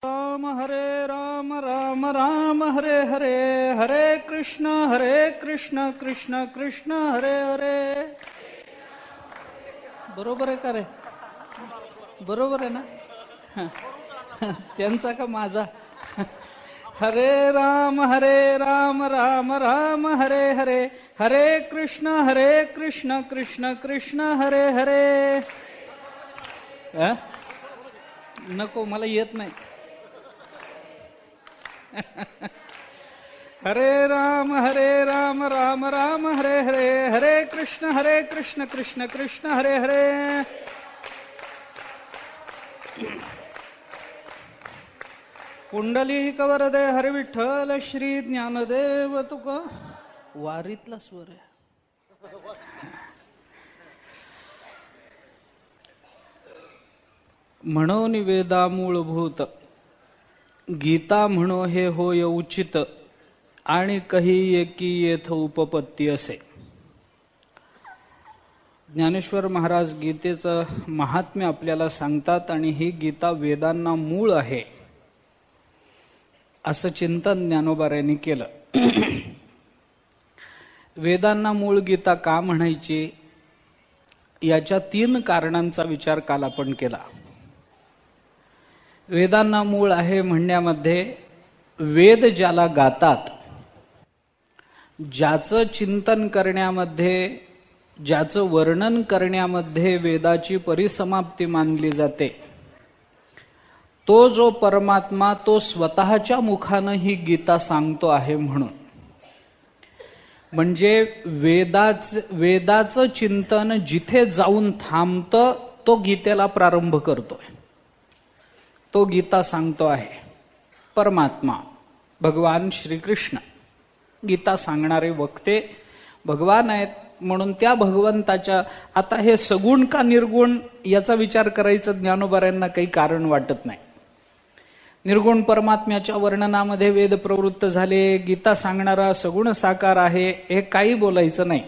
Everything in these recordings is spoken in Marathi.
राम राम राम हरे हरे, हरे कृष्ण कृष्ण कृष्ण हरे हरे. बरोबर आहे का रे? बरोबर आहे ना? त्यांचा का माझा? हरे राम राम राम हरे हरे, हरे कृष्ण कृष्ण कृष्ण हरे हरे. नको, मला येत नाही. हरे राम राम राम हरे हरे, हरे कृष्ण कृष्ण कृष्ण हरे हरे. पुंडलिक वरदे हरि विठ्ठल श्री ज्ञानदेव तुका. वारीतला स्वर आहे. म्हणो निवेदा मूळभूत, गीता म्हणो हे होय उचित, आणि कही एकी येथ उपपत्ती असे. ज्ञानेश्वर महाराज गीतेचं महात्म्य आपल्याला सांगतात आणि ही गीता वेदांना मूळ आहे असं चिंतन ज्ञानोबाऱ्यांनी केलं. वेदांना मूळ गीता का म्हणायची याच्या 3 कारणांचा विचार काल आपण केला. वेदांना मूळ आहे म्हणण्यामध्ये वेद ज्याला गातात, ज्याचं चिंतन करण्यामध्ये, ज्याचं वर्णन करण्यामध्ये वेदाची परिसमाप्ती मानली जाते, तो जो परमात्मा तो स्वतःच्या मुखानं ही गीता सांगतो आहे. म्हणून म्हणजे वेदाचं चिंतन जिथे जाऊन थांबतं तो गीतेला प्रारंभ करतोय. तो गीता सांगतो आहे परमात्मा भगवान श्रीकृष्ण. गीता सांगणारे वक्ते भगवान आहेत. म्हणून त्या भगवंताच्या, आता हे सगुण का निर्गुण याचा विचार करायचं ज्ञानोबाऱ्यांना काही कारण वाटत नाही. निर्गुण परमात्म्याच्या वर्णनामध्ये वेद प्रवृत्त झाले, गीता सांगणारा सगुण साकार आहे, हे काही बोलायचं नाही.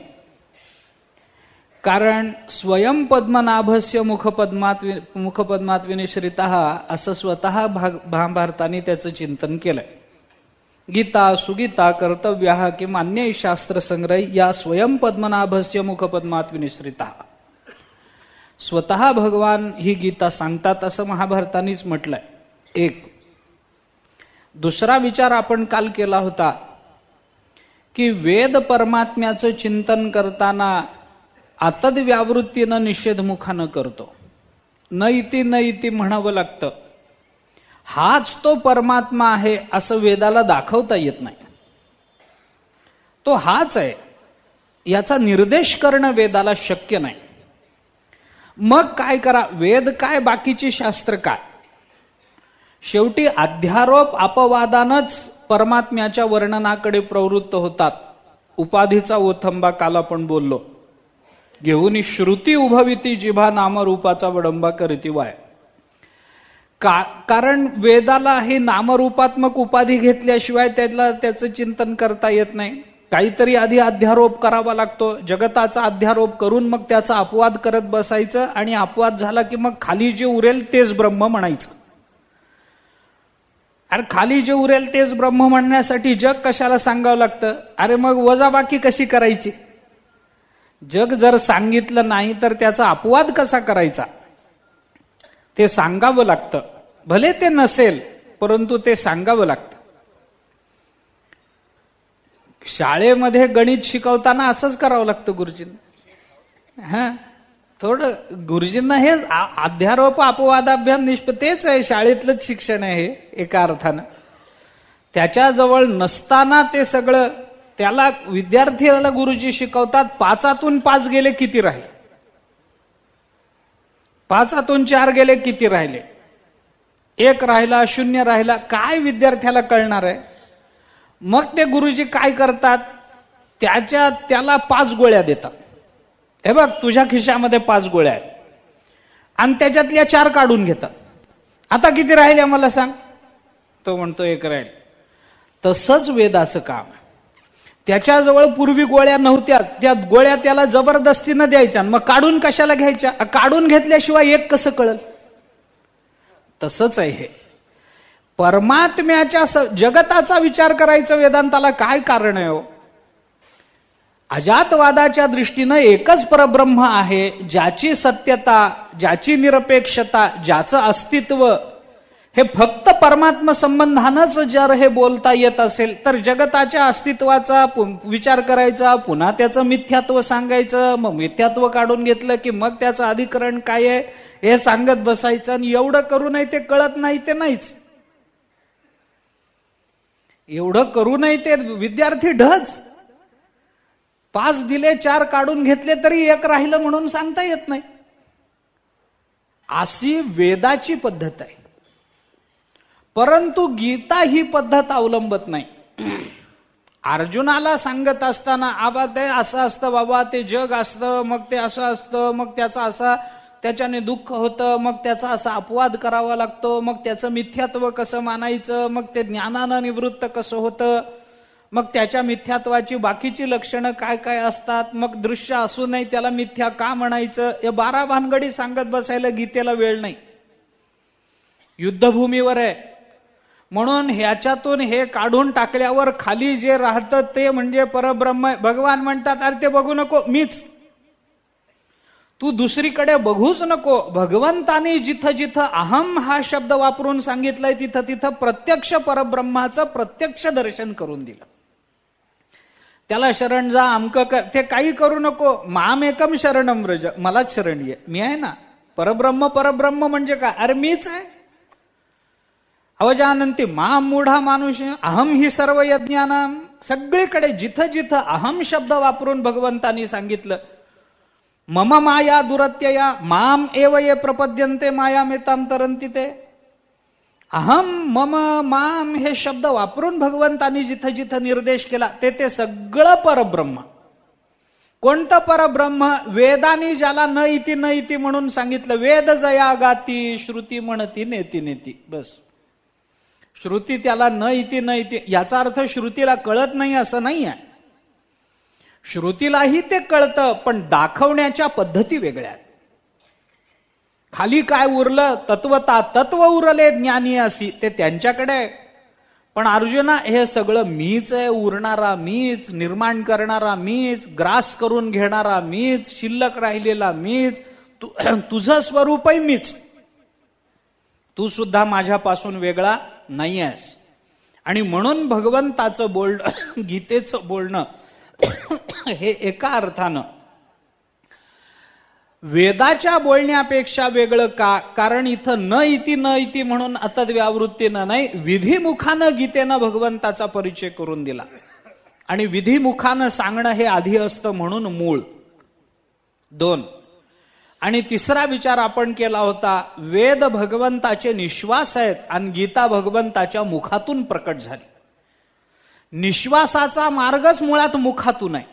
कारण स्वयं पद्मनाभस्य मुखपद्मात विनिश्रितः असं स्वतः महाभारताने त्याचं चिंतन केलंय. गीता सुगीता कर्तव्या किंवा अन्य शास्त्र संग्रह या स्वयं पद्मनाभस्य मुखपद्मात विनिश्रितः, स्वतः भगवान ही गीता सांगतात असं महाभारतानेच म्हटलंय. एक. दुसरा विचार आपण काल केला होता की वेद परमात्म्याचं चिंतन करताना आतद व्यावृत्तीनं निषेधमुखानं करतो. न इति म्हणावं लागतं. हाच तो परमात्मा आहे असं वेदाला दाखवता येत नाही. तो हाच आहे याचा निर्देश करणं वेदाला शक्य नाही. मग काय करा? वेद काय, बाकीची शास्त्र काय? शेवटी अध्यारोप अपवादानच परमात्म्याच्या वर्णनाकडे प्रवृत्त होतात. उपाधीचा ओथंबा काल आपण बोललो. घेऊन श्रुती उभविती जिभा नामरूपाचा वडंबा करीती वाय. कारण वेदाला ही नामरूपात्मक उपाधी घेतल्याशिवाय त्याचं चिंतन करता येत नाही. काहीतरी आधी अध्यारोप करावा लागतो. जगताचा अध्यारोप करून मग त्याचा अपवाद करत बसायचं, आणि अपवाद झाला की मग खाली जे उरेल तेच ब्रह्म म्हणायचं. अरे खाली जे उरेल तेच ब्रह्म म्हणण्यासाठी जग कशाला सांगावं लागतं? अरे मग वजाबाकी कशी करायची? जग जर सांगितलं नाही तर त्याचा अपवाद कसा करायचा? ते सांगावं लागतं. भले ते नसेल परंतु ते सांगावं लागतं. शाळेमध्ये गणित शिकवताना असंच करावं लागतं गुरुजींना. थोडं गुरुजींना हे अध्यारोप अपवादाभ्याम तेच आहे, शाळेतलंच शिक्षण आहे हे एका अर्थानं. त्याच्याजवळ नसताना ते सगळं त्याला विद्यार्थ्याला गुरुजी शिकवतात. 5तून 5 गेले किती राहिले? 5तून 4 गेले किती राहिले? 1 राहिला, 0 राहिला, काय विद्यार्थ्याला कळणार आहे? मग ते गुरुजी काय करतात? त्याला 5 गोळ्या देतात. हे बघ तुझ्या खिशामध्ये 5 गोळ्या आहेत, आणि त्याच्यातल्या 4 काढून घेतात. आता किती राहिले मला सांग? तो म्हणतो 1 राहील. तसंच वेदाचं काम. त्याच्याजवळ पूर्वी गोळ्या नव्हत्या, त्या गोळ्या त्याला जबरदस्तीनं द्यायच्या. मग काढून कशाला घ्यायच्या? काढून घेतल्याशिवाय 1 कसं कळल? तसंच आहे हे. परमात्म्याच्या जगताचा विचार करायचं वेदांताला काय कारण आहे हो? अजातवादाच्या दृष्टीनं एकच परब्रह्म आहे, ज्याची सत्यता, ज्याची निरपेक्षता, ज्याचं अस्तित्व हे फक्त परमात्मा संबंधानंच जर हे बोलता येत असेल तर जगताच्या अस्तित्वाचा विचार करायचा, पुन्हा त्याचं मिथ्यात्व सांगायचं, मग मिथ्यात्व काढून घेतलं की मग त्याचं अधिकरण काय आहे हे सांगत बसायचं, आणि एवढं करूनही ते कळत नाही ते नाहीच. एवढं करूनही ते विद्यार्थी ढच. 5 दिले 4 काढून घेतले तरी 1 राहिलं म्हणून सांगता येत नाही. अशी वेदाची पद्धत आहे. परंतु गीता ही पद्धत अवलंबत नाही. अर्जुनाला सांगत असताना आबा ते असं असतं बाबा, ते जग असतं, मग ते असं असतं, मग त्याचा असा त्याच्याने दुःख होतं, मग त्याचा असा अपवाद करावा लागतो, मग त्याचं मिथ्यात्व कसं मानायचं, मग ते ज्ञानानं निवृत्त कसं होतं, मग त्याच्या मिथ्यात्वाची बाकीची लक्षणं काय काय असतात, मग दृश्य असूनही त्याला मिथ्या का म्हणायचं, या 12 भानगडी सांगत बसायला गीतेला वेळ नाही. युद्धभूमीवर आहे म्हणून ह्याच्यातून हे काढून टाकल्यावर खाली जे राहतं ते म्हणजे परब्रह्म. भगवान म्हणतात अरे ते बघू नको, मीच. तू दुसरीकडे बघूच नको. भगवंताने जिथं जिथं अहम हा शब्द वापरून सांगितलंय तिथं तिथं प्रत्यक्ष परब्रह्माचं प्रत्यक्ष दर्शन करून दिलं. त्याला शरण जा, अमकं कर, ते काही करू नको. मामेकम शरणम व्रज, मलाच शरण ये, मी आहे ना. परब्रह्म परब्रह्म म्हणजे काय? अरे मीच आहे. अवजानंती माम मूढा मानुष अहम ही सर्व यज्ञानाम. सगळीकडे जिथं जिथं अहम शब्द वापरून भगवंतानी सांगितलं. मम माया दुरत्यया माम एव ये प्रपद्यन्ते मायामेताम तरन्ति ते. अहम मम माम हे शब्द वापरून भगवंतानी जिथं जिथं निर्देश केला ते ते सगळं परब्रह्म. कोणतं परब्रह्म? वेदानी ज्याला न इति म्हणून सांगितलं. वेद जया गाती श्रुती म्हणती नेती नेती. बस, श्रुती त्याला न इति याचा अर्थ श्रुतीला कळत नाही असं नाही आहे. श्रुतीलाही ते कळतं, पण दाखवण्याच्या पद्धती वेगळ्या. खाली काय उरलं? तत्वता तत्व उरले ज्ञानी असी, ते त्यांच्याकडे. पण अर्जुना हे सगळं मीच आहे. उरणारा मीच, निर्माण करणारा मीच, ग्रास करून घेणारा मीच, शिल्लक राहिलेला मीच, तुझं स्वरूपही मीच. तू सुद्धा माझ्यापासून वेगळा नाही आहेस. आणि म्हणून भगवंताचं बोलणं, गीतेचं बोलणं हे एका अर्थानं वेदाच्या बोलण्यापेक्षा वेगळं का? कारण इथं न इति म्हणून अतद व्यावृत्तीनं नाही, विधिमुखानं गीतेनं भगवंताचा परिचय करून दिला. आणि विधिमुखानं सांगणं हे आधी असतं म्हणून मूळ. 2. आणि तिसरा विचार आपण केला होता, वेद भगवंताचे निश्वास आहेत आणि गीता भगवंताच्या मुखातून प्रकट झाली. निश्वासाचा मार्गच मुळात मुखातून आहे.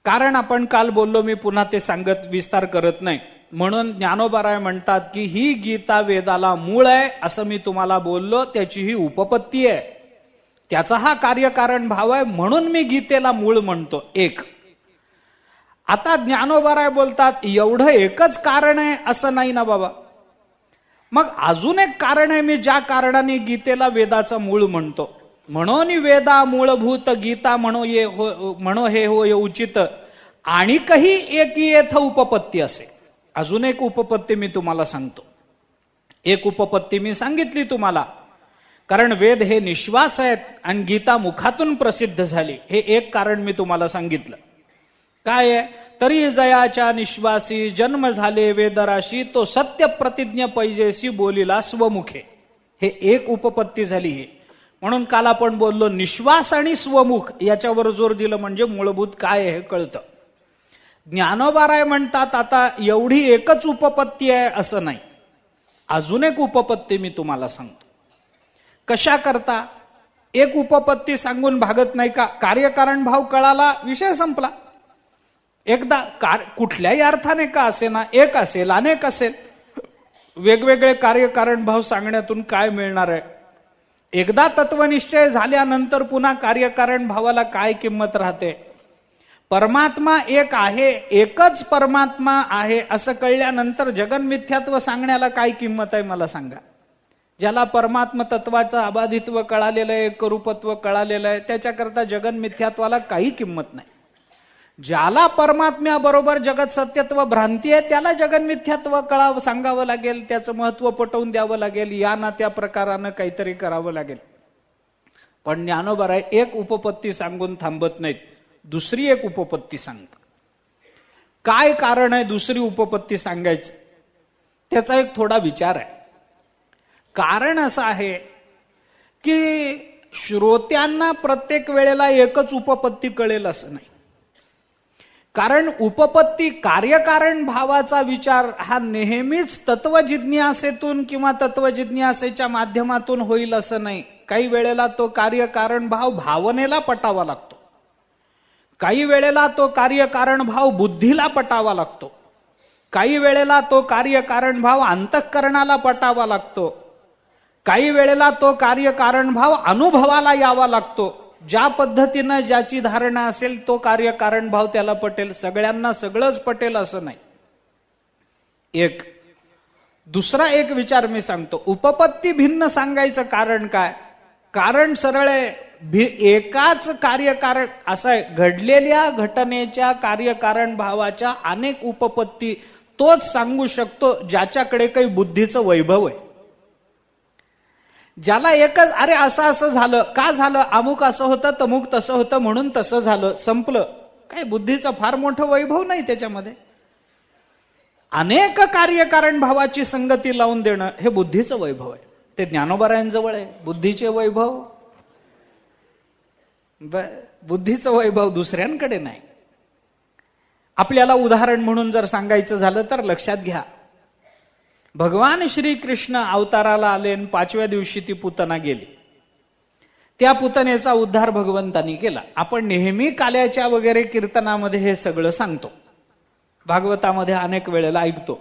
कारण आपण काल बोललो, मी पुन्हा ते सांगत विस्तार करत नाही. म्हणून ज्ञानोबाराय म्हणतात की ही गीता वेदाला मूळ आहे असं मी तुम्हाला बोललो, त्याची ही उपपत्ती आहे, त्याचा हा कार्यकारण भाव आहे, म्हणून मी गीतेला मूळ म्हणतो. 1. आता ज्ञानोबाराय बोलतात एवढं एकच कारण आहे असं नाही ना बाबा. मग अजून एक कारण आहे, मी ज्या कारणाने गीतेला वेदाचं मूळ म्हणतो. म्हणून वेदा मूलभूत गीता म्हणो हे होय उचित. आणि काही एकी येथ उपपत्ती असे. अजून एक उपपत्ती मी तुम्हाला सांगतो. एक उपपत्ती मी सांगितली तुम्हाला, कारण वेद हे निश्वास आहेत आणि गीता मुखातून प्रसिद्ध झाली. हे एक कारण मी तुम्हाला सांगितलं. काय आहे? तरी जयाच्या निश्वासी जन्म झाले वेदराशी, तो सत्य प्रतिज्ञ पैजेसी बोलिला स्वमुखे. हे एक उपपत्ती झाली. हे म्हणून काल आपण बोललो निश्वास आणि स्वमुख याच्यावर जोर दिलं म्हणजे मूलभूत काय हे कळतं. ज्ञानोबाराय म्हणतात आता एवढी एकच उपपत्ती आहे असं नाही, अजून एक उपपत्ती मी तुम्हाला सांगतो. कशा करता? एक उपपत्ती सांगून भागत नाही का? कार्यकारण भाव कळाला, विषय संपला. एकदा कुठल्याही अर्थाने का असे ना, एक असेल अनेक असेल, वेगवेगळे कार्यकारण भाव सांगण्यातून काय मिळणार आहे? एकदा तत्वनिश्चय झाल्यानंतर पुन्हा कार्यकारण भावाला काय किंमत राहते? परमात्मा एक आहे, एकच परमात्मा आहे असं कळल्यानंतर जगन्मिथ्यात्व सांगण्याला काय किंमत आहे मला सांगा. ज्याला परमात्म तत्वाचं अबाधित्व कळालेलं आहे, एकरूपत्व कळालेलं आहे, त्याच्याकरता जगन मिथ्यात्वाला काही किंमत नाही. ज्याला परमात्म्याबरोबर जगत सत्यत्व भ्रांती आहे त्याला जगन मिथ्यात्व कळावं, सांगावं लागेल, त्याचं महत्व पटवून द्यावं लागेल, या ना त्या प्रकारानं काहीतरी करावं लागेल. पण ज्ञानोबा एक उपपत्ती सांगून थांबत नाहीत, दुसरी एक उपपत्ती सांगतात. काय कारण आहे दुसरी उपपत्ती सांगायचं, त्याचा एक थोडा विचार आहे. कारण असं आहे की श्रोत्यांना प्रत्येक वेळेला एकच उपपत्ती कळेल असं नाही. कारण उपपत्ती कार्यकारण भावाचा विचार हा नेहमीच तत्वजिज्ञासेतून किंवा तत्वजिज्ञासेच्या माध्यमातून होईल असं नाही. काही वेळेला तो कार्यकारण भाव भावनेला पटावा लागतो, काही वेळेला तो कार्यकारण भाव बुद्धीला पटावा लागतो, काही वेळेला तो कार्यकारण भाव अंतःकरणाला पटावा लागतो, काही वेळेला तो कार्यकारण भाव अनुभवाला यावा लागतो. ज्या पद्धतीनं ज्याची धारणा असेल तो कार्यकारण भाव त्याला पटेल. सगळ्यांना सगळंच पटेल असं नाही. दुसरा एक विचार मी सांगतो. उपपत्ती भिन्न सांगायचं कारण काय? कारण सरळ आहे, एकाच कार्यकारण असं आहे, घडलेल्या घटनेच्या कार्यकारण भावाच्या अनेक उपपत्ती तोच सांगू शकतो ज्याच्याकडे काही बुद्धीचं वैभव आहे. ज्याला एकच, अरे असं असं झालं, का झालं, अमुक असं होतं, तमुक तसं होतं म्हणून तसं झालं, संपलं. काय बुद्धीचं फार मोठं वैभव नाही त्याच्यामध्ये. अनेक कार्यकारण भावाची संगती लावून देणं हे बुद्धीचं वैभव आहे. ते ज्ञानोबारायांजवळ आहे बुद्धीचे वैभव. बुद्धीचं वैभव दुसऱ्यांकडे नाही. आपल्याला उदाहरण म्हणून जर सांगायचं झालं तर लक्षात घ्या, भगवान श्रीकृष्ण अवताराला आले आणि 5व्या दिवशी ती पुतना गेली. त्या पुतनेचा उद्धार भगवंतांनी केला. आपण नेहमी काल्याच्या वगैरे कीर्तनामध्ये हे सगळं सांगतो, भागवतामध्ये अनेक वेळेला ऐकतो.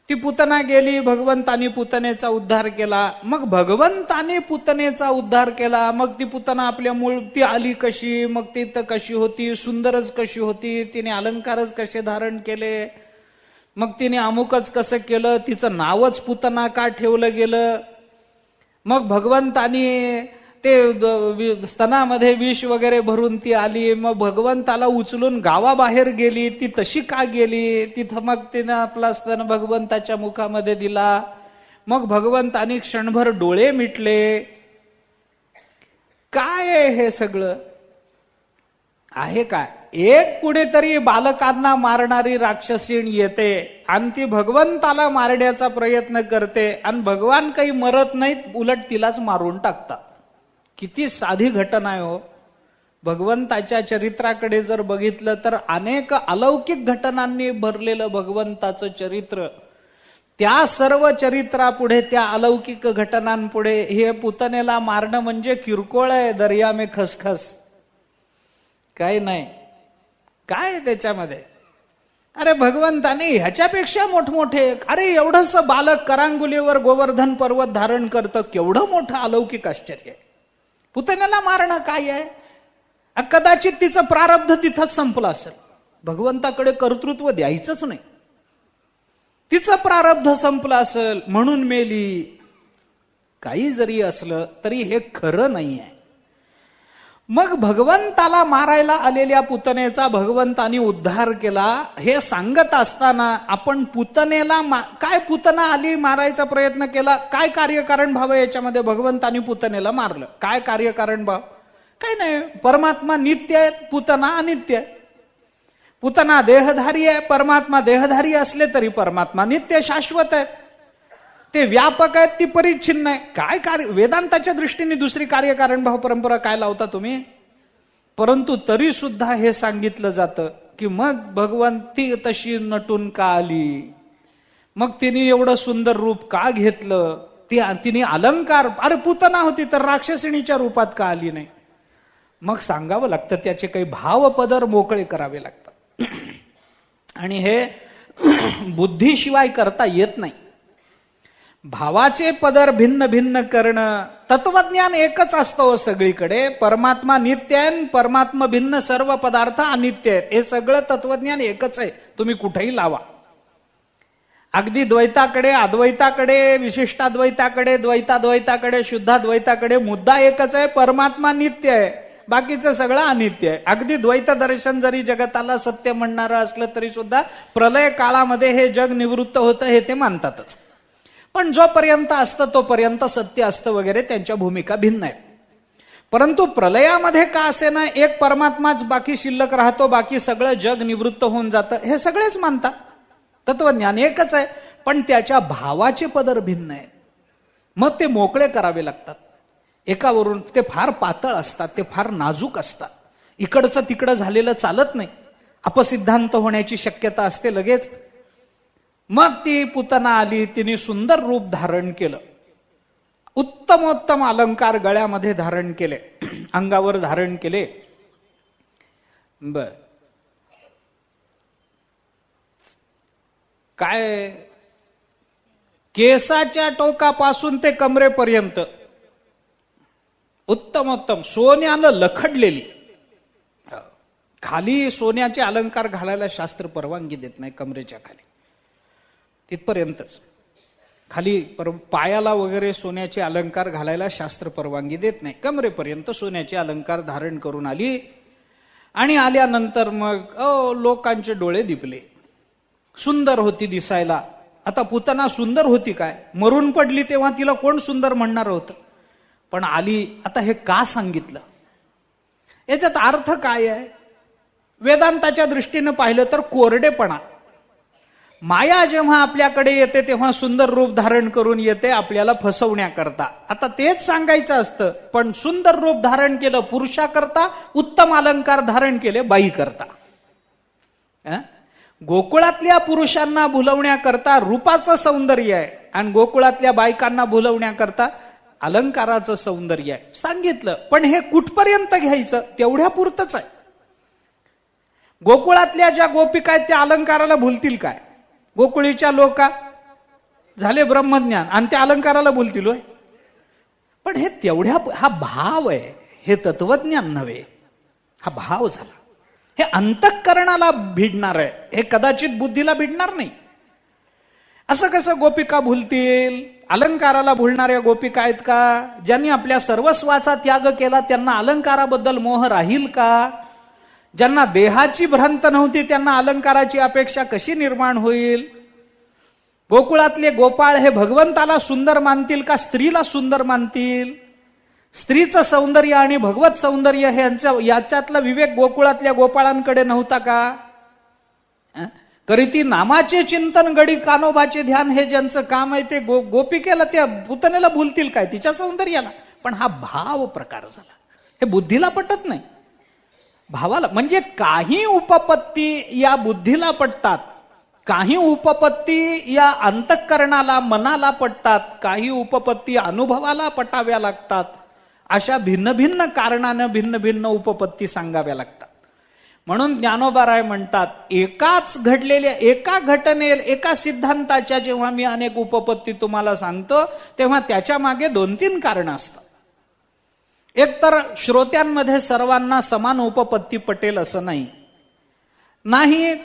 ती पुतना गेली, भगवंतानी पुतनेचा उद्धार केला. मग भगवंतानी पुतनेचा उद्धार केला, मग ती पुतना आपल्या मूळ ती आली कशी, मग ती तर कशी होती, सुंदरच कशी होती, तिने अलंकारच कसे धारण केले, मग तिने अमुकच कसं केलं, तिचं नावच पुतना का ठेवलं गेलं. मग भगवंतानी ते स्तनामध्ये विष वगैरे भरून ती आली, मग भगवंताला उचलून गावाबाहेर गेली, ती तशी का गेली, तिथं मग तिनं आपला स्तन भगवंताच्या मुखामध्ये दिला. मग भगवंतानी क्षणभर डोळे मिटले. काय हे सगळं आहे काय? एक कुणीतरी बालकांना मारणारी राक्षसीण येते आणि ती भगवंताला मारण्याचा प्रयत्न करते आणि भगवान काही मरत नाहीत, उलट तिलाच मारून टाकतात. किती साधी घटना आहे हो. भगवंताच्या चरित्राकडे जर बघितलं तर अनेक अलौकिक घटनांनी भरलेलं भगवंताचं चरित्र. त्या सर्व चरित्रापुढे, त्या अलौकिक घटनांपुढे हे पुतनेला मारणं म्हणजे किरकोळ आहे. दर्या में खसखस, काही नाही. काय त्याच्यामध्ये? अरे भगवंताने ह्याच्यापेक्षा मोठमोठे, अरे एवढंस बालक करांगुलीवर गोवर्धन पर्वत धारण करतं, केवढं मोठं अलौकिक आश्चर्य आहे. पुतण्याला मारणं काय आहे? कदाचित तिचं प्रारब्ध तिथंच संपलं असेल, भगवंताकडे कर्तृत्व द्यायचंच नाही, तिचं प्रारब्ध संपलं असेल म्हणून मेली. काही जरी असलं तरी हे खरं नाही आहे. मग भगवंताला मारायला आलेल्या पुतनेचा भगवंतानी उद्धार केला हे सांगत असताना आपण पुतनेला काय, पुतना आली, मारायचा प्रयत्न केला, काय कार्यकारण भाव आहे याच्यामध्ये? भगवंतानी पुतनेला मारलं, काय कार्यकारण भाव? काय नाही. परमात्मा नित्य आहे, पुतना अनित्य आहे. पुतना देहधारी आहे, परमात्मा देहधारी असले तरी परमात्मा नित्य शाश्वत आहे. ते व्यापक आहेत, ती परिच्छिन्न आहे. काय कार्य? वेदांताच्या दृष्टीने दुसरी कार्यकारण भाव परंपरा काय लावता तुम्ही? परंतु तरी सुद्धा हे सांगितलं जातं की मग भगवंती तशी नटून का आली, मग तिने एवढं सुंदर रूप का घेतलं, तिने अलंकार, अरे पुतना होती तर राक्षसिणीच्या रूपात का आली नाही? मग सांगावं लागतं, त्याचे काही भावपदर मोकळे करावे लागतात. आणि हे बुद्धीशिवाय करता येत नाही. भावाचे पदर भिन्न भिन्न करणं. तत्वज्ञान एकच असतं सगळीकडे. परमात्मा नित्य आहे, परमात्मा भिन्न, सर्व पदार्थ अनित्य आहेत. हे सगळं तत्वज्ञान एकच आहे, तुम्ही कुठेही लावा. अगदी द्वैताकडे, अद्वैताकडे, विशिष्टाद्वैताकडे, द्वैताद्वैताकडे, शुद्धाद्वैताकडे मुद्दा एकच आहे, परमात्मा नित्य आहे, बाकीचं सगळं अनित्य आहे. अगदी द्वैत दर्शन जरी जगताला सत्य म्हणणारं असलं तरी सुद्धा प्रलय काळामध्ये हे जग निवृत्त होतं हे ते मानतातच. पण जोपर्यंत असतं तोपर्यंत सत्य असतं वगैरे, त्यांच्या भूमिका भिन्न आहेत. परंतु प्रलयामध्ये का असे ना, एक परमात्माच बाकी शिल्लक राहतो, बाकी सगळं जग निवृत्त होऊन जातं, हे सगळेच मानतात. तत्वज्ञान एकच आहे, पण त्याच्या भावाचे पदर भिन्न आहेत. मग ते मोकळे करावे लागतात. एकावरून ते फार पातळ असतात, ते फार नाजूक असतात. इकडचं तिकडं झालेलं चालत नाही, अपसिद्धांत होण्याची शक्यता असते लगेच. मग ती पुतना आली, तिने सुंदर रूप धारण केलं, उत्तमोत्तम अलंकार गळ्यामध्ये धारण केले, अंगावर धारण केले. बर काय, केसाच्या टोकापासून ते कमरेपर्यंत उत्तमोत्तम सोन्यानं लखडलेली. खाली सोन्याचे अलंकार घालायला शास्त्र परवानगी देत नाही, कमरेच्या खाली तिथपर्यंतच. खाली पायाला वगैरे सोन्याचे अलंकार घालायला शास्त्र परवानगी देत नाही, कमरेपर्यंत सोन्याचे अलंकार धारण करून आली. आणि आल्यानंतर मग लोकांचे डोळे दिपले. सुंदर होती दिसायला. आता पुतना सुंदर होती काय, मरून पडली तेव्हा तिला कोण सुंदर म्हणणार होतं. पण आली. आता हे का सांगितलं, याच्यात अर्थ काय आहे? वेदांताच्या दृष्टीनं पाहिलं तर कोरडेपणा. माया जेव्हा आपल्याकडे येते तेव्हा सुंदर रूप धारण करून येते आपल्याला फसवण्याकरता. आता तेच सांगायचं असतं, पण सुंदर रूप धारण केलं पुरुषाकरता, उत्तम अलंकार धारण केले बाई करता. गोकुळातल्या पुरुषांना भुलवण्याकरता रूपाचं सौंदर्य आहे, आणि गोकुळातल्या बायकांना भुलवण्याकरता अलंकाराचं सौंदर्य आहे. सांगितलं, पण हे कुठपर्यंत घ्यायचं तेवढ्या पुरतच आहे. गोकुळातल्या ज्या गोपिका आहेत त्या अलंकाराला भुलतील काय? गोकुळीच्या लोका झाले ब्रह्मज्ञान आणि त्या अलंकाराला भुलतील होय. पण हे तेवढ्या, हा भाव आहे, हे तत्वज्ञान नव्हे, हा भाव झाला. हे अंतःकरणाला भिडणार आहे, हे कदाचित बुद्धीला भिडणार नाही. असं कसं गोपिका भुलतील? अलंकाराला भुलणाऱ्या गोपिका आहेत का? ज्यांनी आपल्या सर्वस्वाचा त्याग केला त्यांना अलंकाराबद्दल मोह राहील का? ज्यांना देहाची भ्रांत नव्हती त्यांना अलंकाराची अपेक्षा कशी निर्माण होईल? गोकुळातले गोपाळ हे भगवंताला सुंदर मानतील का स्त्रीला सुंदर मानतील? स्त्रीचं सौंदर्य आणि भगवत सौंदर्य हे याच्यातला विवेक गोकुळातल्या गोपाळांकडे नव्हता का? करीती नामाचे चिंतन गडी कानोबाचे ध्यान हे ज्यांचं काम आहे ते गोपिकेला, त्या पुतनेला भुलतील काय तिच्या सौंदर्याला? पण हा भाव प्रकार झाला, हे बुद्धीला पटत नाही. भावाला म्हणजे काही उपपत्ती या बुद्धीला पटतात, काही उपपत्ती या अंतःकरणाला मनाला पटतात, काही उपपत्ती अनुभवाला पटाव्या लागतात. अशा भिन्न भिन्न कारणानं भिन्न भिन्न उपपत्ती सांगाव्या लागतात. म्हणून ज्ञानोबाराय म्हणतात, एकाच घडलेल्या एका घटनेला एका सिद्धांताच्या जेव्हा मी अनेक उपपत्ती तुम्हाला सांगतो तेव्हा त्याच्या मागे 2-3 कारणं असतात. एक तर श्रोत्यांमध्ये सर्वांना समान उपपत्ती पटेल असं नाही,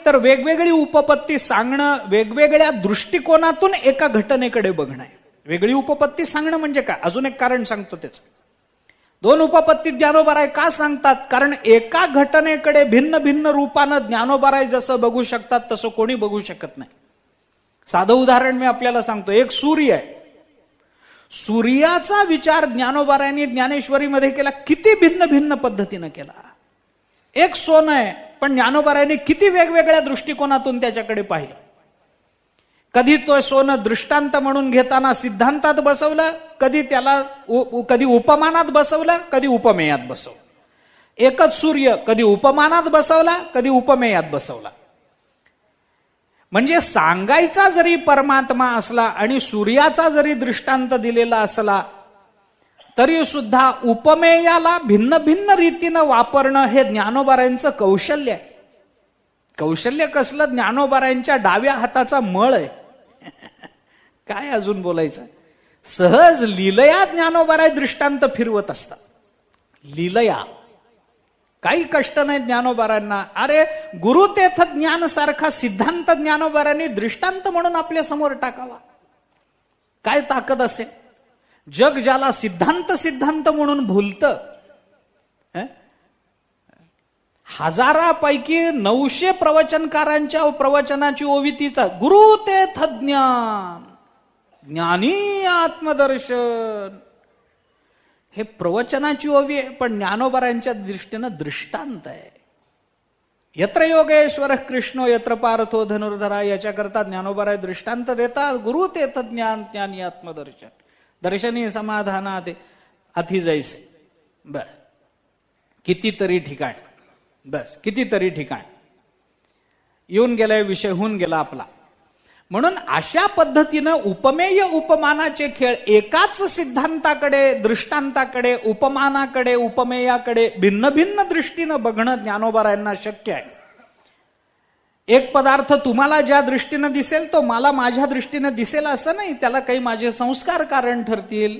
तर वेगवेगळी उपपत्ती सांगणं, वेगवेगळ्या दृष्टिकोनातून एका घटनेकडे बघणं आहे. वेगळी उपपत्ती सांगणं म्हणजे काय? अजून एक कारण सांगतो त्याचं. 2 उपपत्ती ज्ञानोबाराय का सांगतात? कारण एका घटनेकडे भिन्न भिन्न रूपानं ज्ञानोबाराय जसं बघू शकतात तसं कोणी बघू शकत नाही. साधं उदाहरण मी आपल्याला सांगतो. एक सूर्य आहे, सूर्याचा विचार ज्ञानोबारायांनी ज्ञानेश्वरीमध्ये केला, किती भिन्न भिन्न पद्धतीनं केला. एक सोनं आहे, पण ज्ञानोबारायांनी किती वेगवेगळ्या दृष्टिकोनातून त्याच्याकडे पाहिलं. कधी तो सोनं दृष्टांत म्हणून घेताना सिद्धांतात बसवलं, कधी त्याला कधी उपमानात बसवलं, कधी उपमेयात बसवलं. एकच सूर्य कधी उपमानात बसवला, कधी उपमेयात बसवला. म्हणजे सांगायचा जरी परमात्मा असला आणि सूर्याचा जरी दृष्टांत दिलेला असला तरी सुद्धा उपमेयाला भिन्न भिन्न रीतीनं वापरणं हे ज्ञानोबारायांचं कौशल्य आहे. कौशल्य कसलं? ज्ञानोबारायांच्या डाव्या हाताचा मळ आहे. काय अजून बोलायचं? सहज लीलया ज्ञानोबाराय दृष्टांत फिरवत असतात. लीलया काही कष्ट नाही ज्ञानोबारांना. अरे गुरुतीर्थ ज्ञान सारखा सिद्धांत ज्ञानोबारांनी दृष्टांत म्हणून आपल्या समोर टाकावा. काय ताकद असेल. जग ज्याला सिद्धांत सिद्धांत म्हणून भुलतं, हजारापैकी 900 प्रवचनकारांच्या प्रवचनाची ओवी तीचा, गुरुतीर्थ ज्ञान, ज्ञानी आत्मदर्शन. हे प्रवचनाची ओवी आहे, पण ज्ञानोबारांच्या दृष्टीनं दृष्टांत आहे. यत्र योगेश्वर कृष्णो यत्र पार्थो धनुर्धरा, याच्याकरता ज्ञानोबाराय दृष्टांत देतात. गुरुतीर्थ ज्ञान, ज्ञानी आत्मदर्शन, दर्शनी समाधानात अति जैसे. बर, कितीतरी ठिकाण, बस कितीतरी ठिकाण येऊन गेलाय, विषय होऊन गेला आपला. म्हणून अशा पद्धतीनं उपमेय उपमानाचे खेळ, एकाच सिद्धांताकडे, दृष्टांताकडे, उपमानाकडे, उपमेयाकडे भिन्न भिन्न दृष्टीनं बघणं ज्ञानोबारायांना शक्य आहे. एक पदार्थ तुम्हाला ज्या दृष्टीनं दिसेल तो मला माझ्या दृष्टीनं दिसेल असं नाही. त्याला काही माझे संस्कार कारण ठरतील,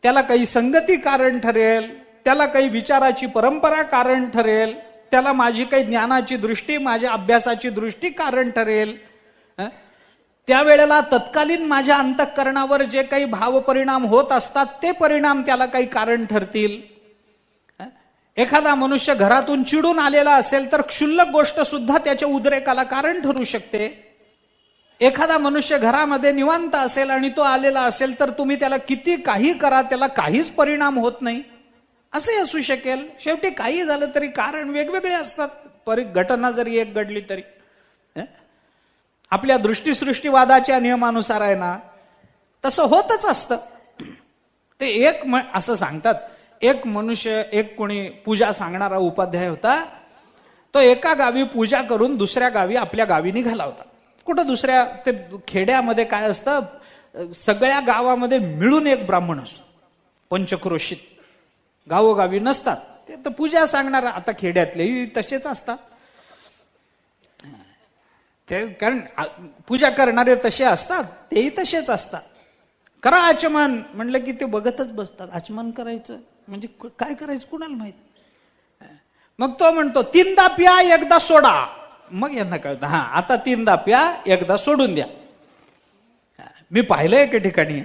त्याला काही संगती कारण ठरेल, त्याला काही विचाराची परंपरा कारण ठरेल, त्याला माझी काही ज्ञानाची दृष्टी, माझ्या अभ्यासाची दृष्टी कारण ठरेल. त्यावेळेला तत्कालीन माझ्या अंतःकरणावर जे काही भावपरिणाम होत असतात ते परिणाम त्याला काही कारण ठरतील. एखादा मनुष्य घरातून चिडून आलेला असेल तर क्षुल्लक गोष्ट सुद्धा त्याच्या उद्रेकाला कारण ठरू शकते. एखादा मनुष्य घरामध्ये निवांत असेल आणि तो आलेला असेल तर तुम्ही त्याला किती काही करा, त्याला काहीच परिणाम होत नाही असे असू शकेल. शेवटी काही झालं तरी कारण वेगवेगळे असतात. घटना जरी एक घडली तरी आपल्या दृष्टीसृष्टीवादाच्या नियमानुसार आहे ना, तसं होतच असतं. ते एक असं सांगतात, एक मनुष्य, एक कोणी पूजा सांगणारा उपाध्याय होता. तो एका गावी पूजा करून दुसऱ्या गावी आपल्या गावी निघाला होता. कुठं दुसऱ्या, ते खेड्यामध्ये काय असतं, सगळ्या गावामध्ये मिळून एक ब्राह्मण असतो, पंचक्रोशीत. गावोगावी नसतात ते. तर पूजा सांगणारा, आता खेड्यातलेही तसेच असतात, ते कारण पूजा करणारे तसे असतात, तेही तसेच असतात. करा आचमन म्हणलं की ते बघतच बसतात. आचमन करायचं म्हणजे काय करायचं कुणाला माहित. मग तो म्हणतो 3दा प्या, एकदा सोडा. मग यांना कळतं, हा आता 3दा प्या, एकदा सोडून द्या. मी पाहिलंय एके ठिकाणी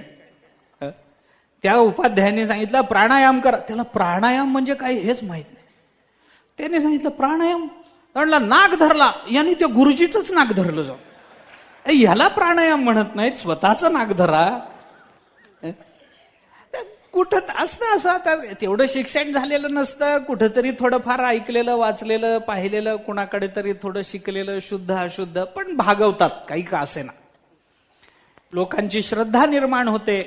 त्या उपाध्यायाने सांगितलं प्राणायाम करा. त्याला प्राणायाम म्हणजे काय हेच माहित नाही. त्याने सांगितलं प्राणायाम, म्हणला नाक धरला. यांनी त्या गुरुजीच नाक धरलं जाऊ. ह्याला प्राणायाम म्हणत नाहीत, स्वतःच नाक धरा. कुठं असतं असं. आता तेवढं शिक्षण झालेलं नसतं, कुठंतरी थोडंफार ऐकलेलं, वाचलेलं, पाहिलेलं, कुणाकडे तरी थोडं शिकलेलं, शुद्ध अशुद्ध, पण भागवतात काही का असेना. लोकांची श्रद्धा निर्माण होते.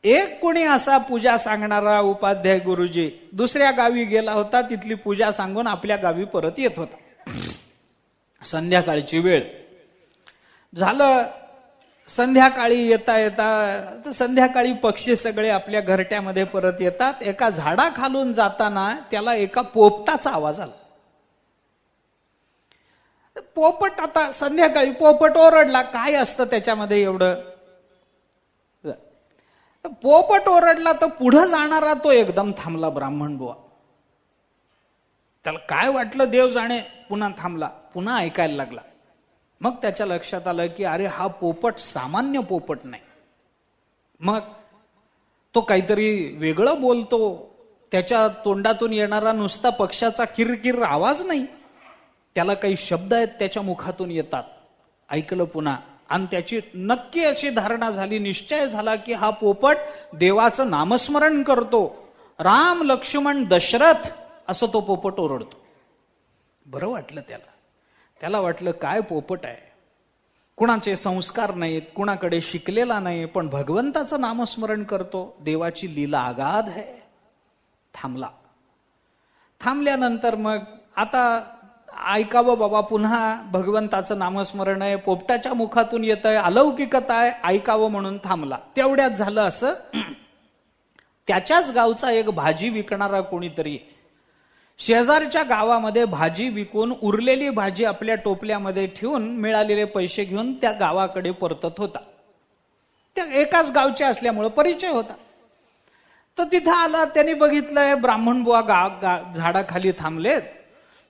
एक कोणी असा पूजा सांगणारा उपाध्याय गुरुजी दुसऱ्या गावी गेला होता. तिथली पूजा सांगून आपल्या गावी परत येत होता. संध्याकाळची वेळ झालं. संध्याकाळी येता येता संध्याकाळी पक्षी सगळे आपल्या घरट्यामध्ये परत येतात. एका झाडाखालून जाताना त्याला एका पोपटाचा आवाज आला. पोपट, आता संध्याकाळी पोपट ओरडला. काय असतं त्याच्यामध्ये एवढं. पोपट ओरडला तर पुढे जाणारा तो एकदम थांबला, ब्राह्मण बुवा. त्याला काय वाटलं देव जाणे, पुन्हा थांबला, पुन्हा ऐकायला लागला. मग त्याच्या लक्षात आलं की अरे हा पोपट सामान्य पोपट नाही. मग तो काहीतरी वेगळं बोलतो. त्याच्या तोंडातून येणारा नुसता पक्षाचा किरकिर आवाज नाही, त्याला काही शब्द आहेत त्याच्या मुखातून येतात. ऐकलं पुन्हा, आणि त्याची नक्की अशी धारणा झाली, निश्चय झाला की हा पोपट देवाचं नामस्मरण करतो. राम लक्ष्मण दशरथ असं तो पोपट ओरडतो. बरं वाटलं त्याला. त्याला वाटलं काय पोपट आहे, कुणाचे संस्कार नाहीत, कुणाकडे शिकलेला नाही, पण भगवंताचं नामस्मरण करतो. देवाची लीला अगाध आहे. थांबला. थांबल्यानंतर मग आता ऐकावं बाबा, पुन्हा भगवंताचं नामस्मरण आहे, पोपटाच्या मुखातून येत आहे, अलौकिकता आहे, ऐकावं म्हणून थांबला. तेवढ्यात झालं असं, त्याच्याच गावचा एक भाजी विकणारा कोणीतरी शेजारच्या गावामध्ये भाजी विकून उरलेली भाजी आपल्या टोपल्यामध्ये ठेवून मिळालेले पैसे घेऊन त्या गावाकडे परतत होता. त्या एकाच गावचे असल्यामुळे परिचय होता. तर तर तिथं आला, त्यांनी बघितलंय ब्राह्मण बुवा झाडाखाली थांबलेत.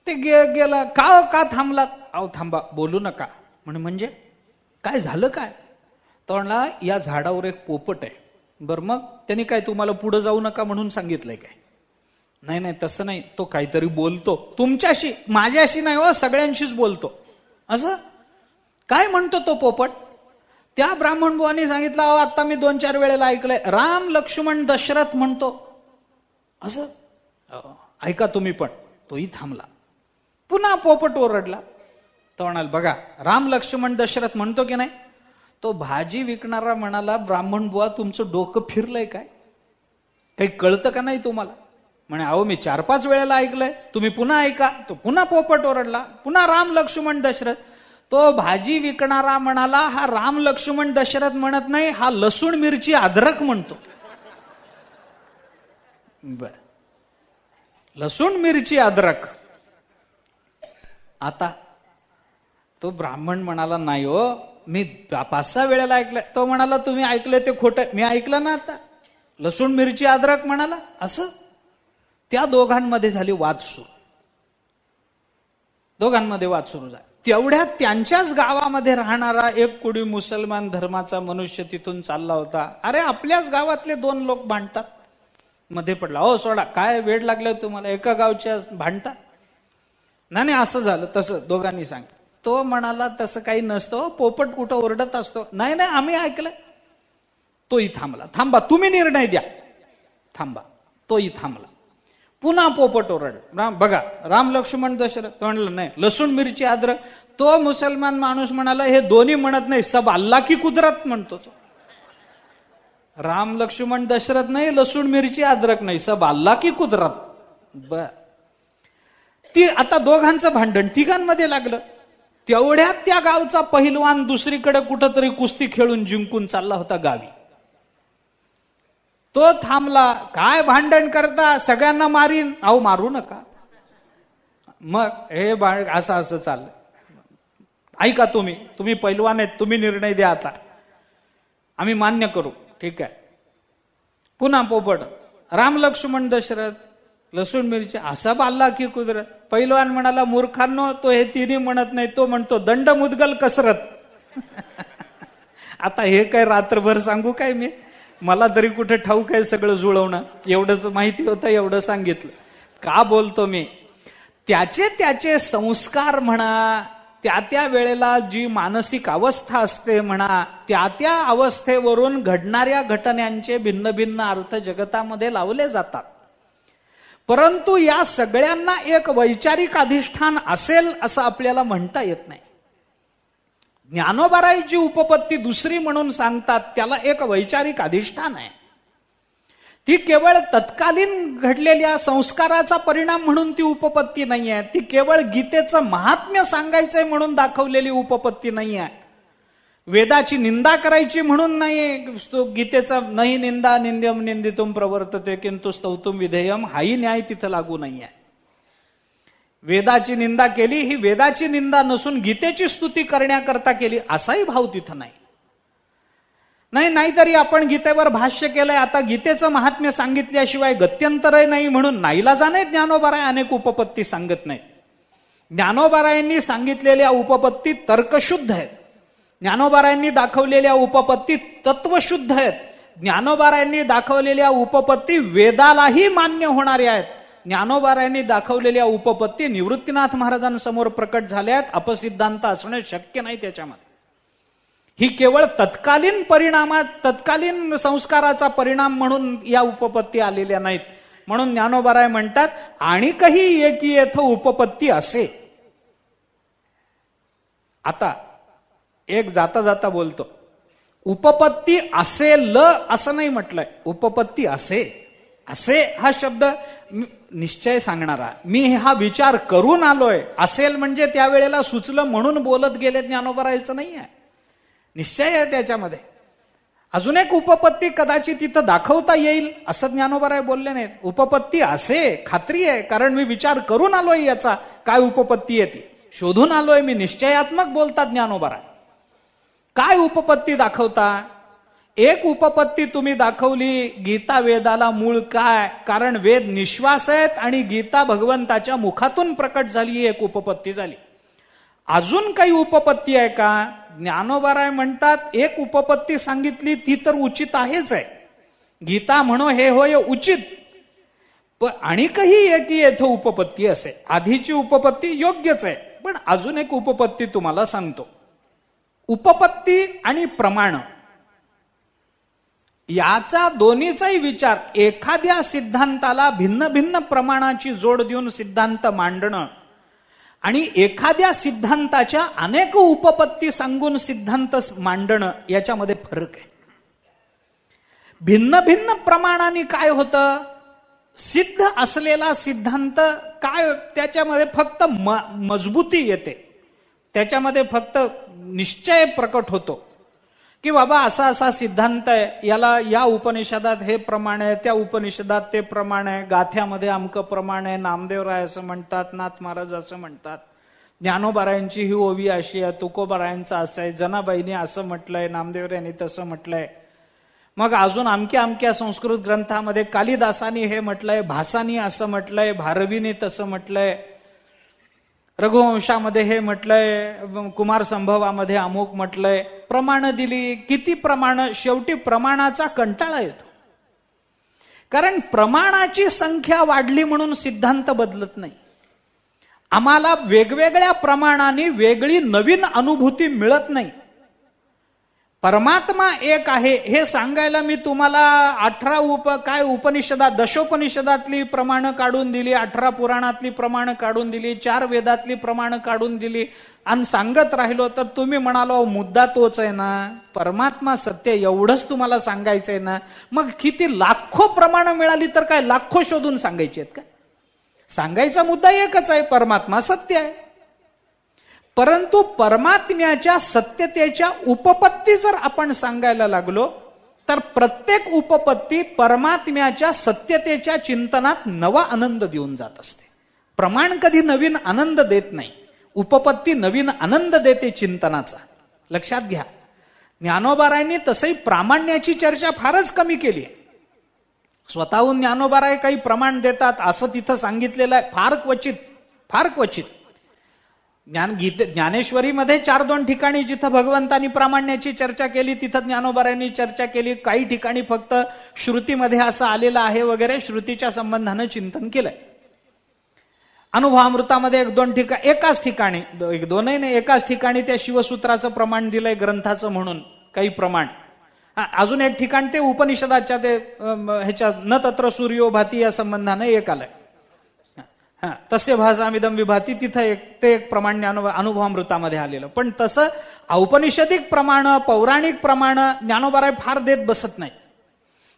ते गेला, का थांबलात? अहो थांबा, बोलू नका. म्हणजे काय झालं काय? तर म्हणला, या झाडावर एक पोपट आहे. बरं मग त्यांनी काय तुम्हाला पुढे जाऊ नका म्हणून सांगितलंय काय? नाही तसं नाही, तो काहीतरी बोलतो तुमच्याशी, माझ्याशी नाही हो, सगळ्यांशीच बोलतो. असं काय म्हणतो तो पोपट? त्या ब्राह्मण बुवांनी सांगितलं, आता मी 2-4 वेळेला ऐकलंय, राम लक्ष्मण दशरथ म्हणतो. असं ऐका तुम्ही पण. तोही थांबला. पुन्हा पोपट ओरडला. तो म्हणाल, बघा राम लक्ष्मण दशरथ म्हणतो की नाही? तो भाजी विकणारा म्हणाला, ब्राह्मण बुवा तुमचं डोकं फिरलंय काय? काही कळतं का नाही तुम्हाला? म्हणे, अहो मी 4-5 वेळेला ऐकलंय, तुम्ही पुन्हा ऐका. तो पुन्हा पोपट ओरडला. पुन्हा राम लक्ष्मण दशरथ. तो भाजी विकणारा म्हणाला, हा राम लक्ष्मण दशरथ म्हणत नाही, हा लसूण मिरची अद्रक म्हणतो. बर, लसूण मिरची अद्रक. आता तो ब्राह्मण म्हणाला, नाही हो, मी 5-6 वेळेला ऐकलंय. तो म्हणाला, तुम्ही ऐकलंय ते खोटं. मी ऐकलं ना आता, लसूण मिरची अद्रक म्हणाला. असं त्या दोघांमध्ये झाली वाद सुरू. दोघांमध्ये वाद सुरू झाला. तेवढ्यात त्यांच्याच गावामध्ये राहणारा एक कुडी मुसलमान धर्माचा मनुष्य तिथून चालला होता. अरे आपल्याच गावातले 2 लोक भांडतात. मध्ये पडला. हो सोडा, काय वेळ लागलं तुम्हाला, एका गावच्या भांडतात? नाही असं झालं तसं दोघांनी सांग. तो म्हणाला, तसं काही नसतं, पोपट कुठं ओरडत असतो. नाही आम्ही ऐकलंय. तोही थांबला. थांबा, तुम्ही निर्णय द्या. थांबा. तोही थांबला. पुन्हा पोपट ओरड. बघा राम लक्ष्मण दशरथ म्हणलं, नाही लसूण मिरची अद्रक. तो मुसलमान माणूस म्हणाला, हे दोन्ही म्हणत नाही, सब अल्लाह की कुदरत म्हणतो तो. राम लक्ष्मण दशरथ नाही, लसूण मिरची अद्रक नाही, सब अल्लाह की कुदरत. बर, ती आता दोघांचं भांडण तिघांमध्ये लागलं. तेवढ्यात त्या गावचा पहिलवान दुसरीकडे कुठंतरी कुस्ती खेळून जिंकून चालला होता गावी. तो थांबला. काय भांडण करता, सगळ्यांना मारीन. अहो मारू नका. मग हे असं चाललं. ऐका तुम्ही पैलवान आहेत, तुम्ही निर्णय द्या. आता आम्ही मान्य करू. ठीक आहे. पुन्हा पोपट. राम लक्ष्मण दशरथ, लसूण मिरची, असा बाल्ला की कुदरत. पैलवान म्हणाला, मूर्खांनो, तो हे तिन्ही म्हणत नाही, तो म्हणतो दंड मुदगल कसरत. आता हे काय रात्रभर सांगू काय मी? मला तरी कुठे ठाऊक आहे सगळं जुळवणं. एवढंच माहिती होतं, एवढं सांगितलं. का बोलतो मी? त्याचे संस्कार म्हणा, त्या वेळेला जी मानसिक अवस्था असते म्हणा, त्या अवस्थेवरून घडणाऱ्या घटनांचे भिन्न भिन्न अर्थ जगतामध्ये लावले जातात. परंतु या सगळ्यांना एक वैचारिक अधिष्ठान असेल असं आपल्याला म्हणता येत नाही. ज्ञानोबाराय जी उपपत्ती दुसरी म्हणून सांगतात, त्याला एक वैचारिक अधिष्ठान आहे. ती केवळ तत्कालीन घडलेल्या संस्काराचा परिणाम म्हणून ती उपपत्ती नाही आहे. ती केवळ गीतेचं महात्म्य सांगायचंय म्हणून दाखवलेली उपपत्ती नाही आहे. वेदाची निंदा करायची म्हणून नाही. गीतेचा नाही निंदा निंद्यम निंदितुम प्रवर्तते किंतु स्तौतुम विधेयम, हाही न्याय तिथं लागू नाही आहे. वेदाची निंदा केली ही वेदाची निंदा नसून गीतेची स्तुती करण्याकरता केली, असाही भाव तिथं नाही. नाहीतरी आपण गीतेवर भाष्य केलंय, आता गीतेचं महात्म्य सांगितल्याशिवाय गत्यंतरही नाही म्हणून नाईलाजाने ज्ञानोबाराय अनेक उपपत्ती सांगत नाहीत. ज्ञानोबारायांनी सांगितलेल्या उपपत्ती तर्कशुद्ध आहेत. ज्ञानोबारायांनी दाखवलेल्या उपपत्ती तत्वशुद्ध आहेत. ज्ञानोबारायांनी दाखवलेल्या उपपत्ती वेदालाही मान्य होणाऱ्या आहेत. ज्ञानोबारायांनी दाखवलेल्या उपपत्ती निवृत्तीनाथ महाराजांसमोर प्रकट झाल्या आहेत. अपसिद्धांत असणे शक्य नाही त्याच्यामध्ये. ही केवळ तत्कालीन संस्काराचा परिणाम म्हणून या उपपत्ती आलेल्या नाहीत. म्हणून ज्ञानोबाराय म्हणतात, आणि काही एकी येथ उपपत्ती असे. आता एक जाता जाता बोलतो, उपपत्ती असेल असं नाही म्हटलंय, उपपत्ती असे. असे हा शब्द निश्चय सांगणारा. मी हा विचार करून आलोय. असेल म्हणजे त्यावेळेला सुचलं म्हणून बोलत गेले ज्ञानोबारायचं नाही आहे. निश्चय आहे त्याच्यामध्ये. अजून एक उपपत्ती कदाचित तिथं दाखवता येईल असं ज्ञानोबाराय बोलले नाहीत. उपपत्ती असे खात्री आहे, कारण मी विचार करून आलोय याचा काय उपपत्ती येते, शोधून आलोय मी. निश्चयात्मक बोलतात ज्ञानोबाराय. काय उपपत्ती दाखवता? एक उपपत्ती तुम्ही दाखवली, गीता वेदाला मूळ काय? कारण वेद निश्वास आहेत आणि गीता भगवंताच्या मुखातून प्रकट झाली, एक उपपत्ती झाली. अजून काही उपपत्ती आहे का? ज्ञानोबाराय म्हणतात एक उपपत्ती सांगितली ती तर उचित आहेच आहे. गीता म्हणो हे होय उचित, पण आणि काही एक येथे उपपत्ती असे. आधीची उपपत्ती योग्यच आहे, पण अजून एक उपपत्ती तुम्हाला सांगतो. उपपत्ती आणि प्रमाण याचा दोन्हीचाही विचार, एखाद्या सिद्धांताला भिन्न भिन्न प्रमाणाची जोड देऊन सिद्धांत मांडणं आणि एखाद्या सिद्धांताच्या अनेक उपपत्ती सांगून सिद्धांत मांडणं याच्यामध्ये फरक आहे. भिन्न भिन्न प्रमाणाने काय होतं? सिद्ध असलेला सिद्धांत काय, त्याच्यामध्ये फक्त मजबूती येते, त्याच्यामध्ये फक्त निश्चय प्रकट होतो की बाबा असा असा सिद्धांत आहे, याला या उपनिषदात हे प्रमाण आहे, त्या उपनिषदात ते प्रमाण आहे, गाथ्यामध्ये अमकं प्रमाण आहे, नामदेवराय असं म्हणतात, नाथ महाराज असं म्हणतात, ज्ञानोबारायांची ही ओवी अशी आहे, तुकोबारायांचं असं आहे, जनाबाईंनी असं म्हटलंय, नामदेवरायांनी तसं म्हटलंय. मग अजून अमक्या अमक्या संस्कृत ग्रंथामध्ये कालिदासानी हे म्हटलंय, भासानी असं म्हटलंय, भारवीने तसं म्हटलंय, रघुवंशामध्ये हे म्हटलंय, कुमार संभवामध्ये अमुक म्हटलंय. प्रमाण दिली, किती प्रमाण? शेवटी प्रमाणाचा कंटाळा येतो. कारण प्रमाणाची संख्या वाढली म्हणून सिद्धांत बदलत नाही. आम्हाला वेगवेगळ्या प्रमाणाने वेगळी नवीन अनुभूती मिळत नाही. परमात्मा एक आहे हे सांगायला मी तुम्हाला 18 उपनिषदात, दशोपनिषदातली प्रमाण काढून दिली, 18 पुराणातली प्रमाण काढून दिली, 4 वेदातली प्रमाण काढून दिली आणि सांगत राहिलो तर तुम्ही म्हणालो मुद्दा तोच आहे ना, परमात्मा सत्य, एवढंच तुम्हाला सांगायचंय ना. मग किती लाखो प्रमाण मिळाली तर काय लाखो शोधून सांगायची आहेत का? सांगायचा मुद्दा एकच आहे, परमात्मा सत्य आहे. परंतु परमात्म्याच्या सत्यतेच्या उपपत्ती जर आपण सांगायला लागलो तर प्रत्येक उपपत्ती परमात्म्याच्या सत्यतेच्या चिंतनात नवा आनंद देऊन जात असते. प्रमाण कधी नवीन आनंद देत नाही, उपपत्ती नवीन आनंद देते चिंतनाचा. लक्षात घ्या, ज्ञानोबारायांनी तसंही प्रामाण्याची चर्चा फारच कमी केली. स्वतःहून ज्ञानोबाराय काही प्रमाण देतात असं तिथं सांगितलेलं आहे, फार क्वचित, फार क्वचित. ज्ञानेश्वरीमध्ये 4-2 ठिकाणी जिथं भगवंतांनी प्रामाण्याची चर्चा केली तिथं ज्ञानोबारायांनी चर्चा केली. काही ठिकाणी फक्त श्रुतीमध्ये असं आलेलं आहे वगैरे, श्रुतीच्या संबंधानं चिंतन केलंय. अनुभवामृतामध्ये 1-2 ठिकाणी, एकाच ठिकाणी, 1-2 नाही, एकाच ठिकाणी त्या शिवसूत्राचं प्रमाण दिलंय ग्रंथाचं म्हणून काही प्रमाण. अजून एक ठिकाण ते उपनिषदाच्या ते ह्याच्या न तत्र सूर्यो भाती या संबंधानं एक आलंय, तस्य भासामिदं विभाती, तिथं एक प्रमाण अनुभवामृतामध्ये आलेलं. पण तसं औपनिषदिक प्रमाण, पौराणिक प्रमाण ज्ञानोबाराय फार देत बसत नाही.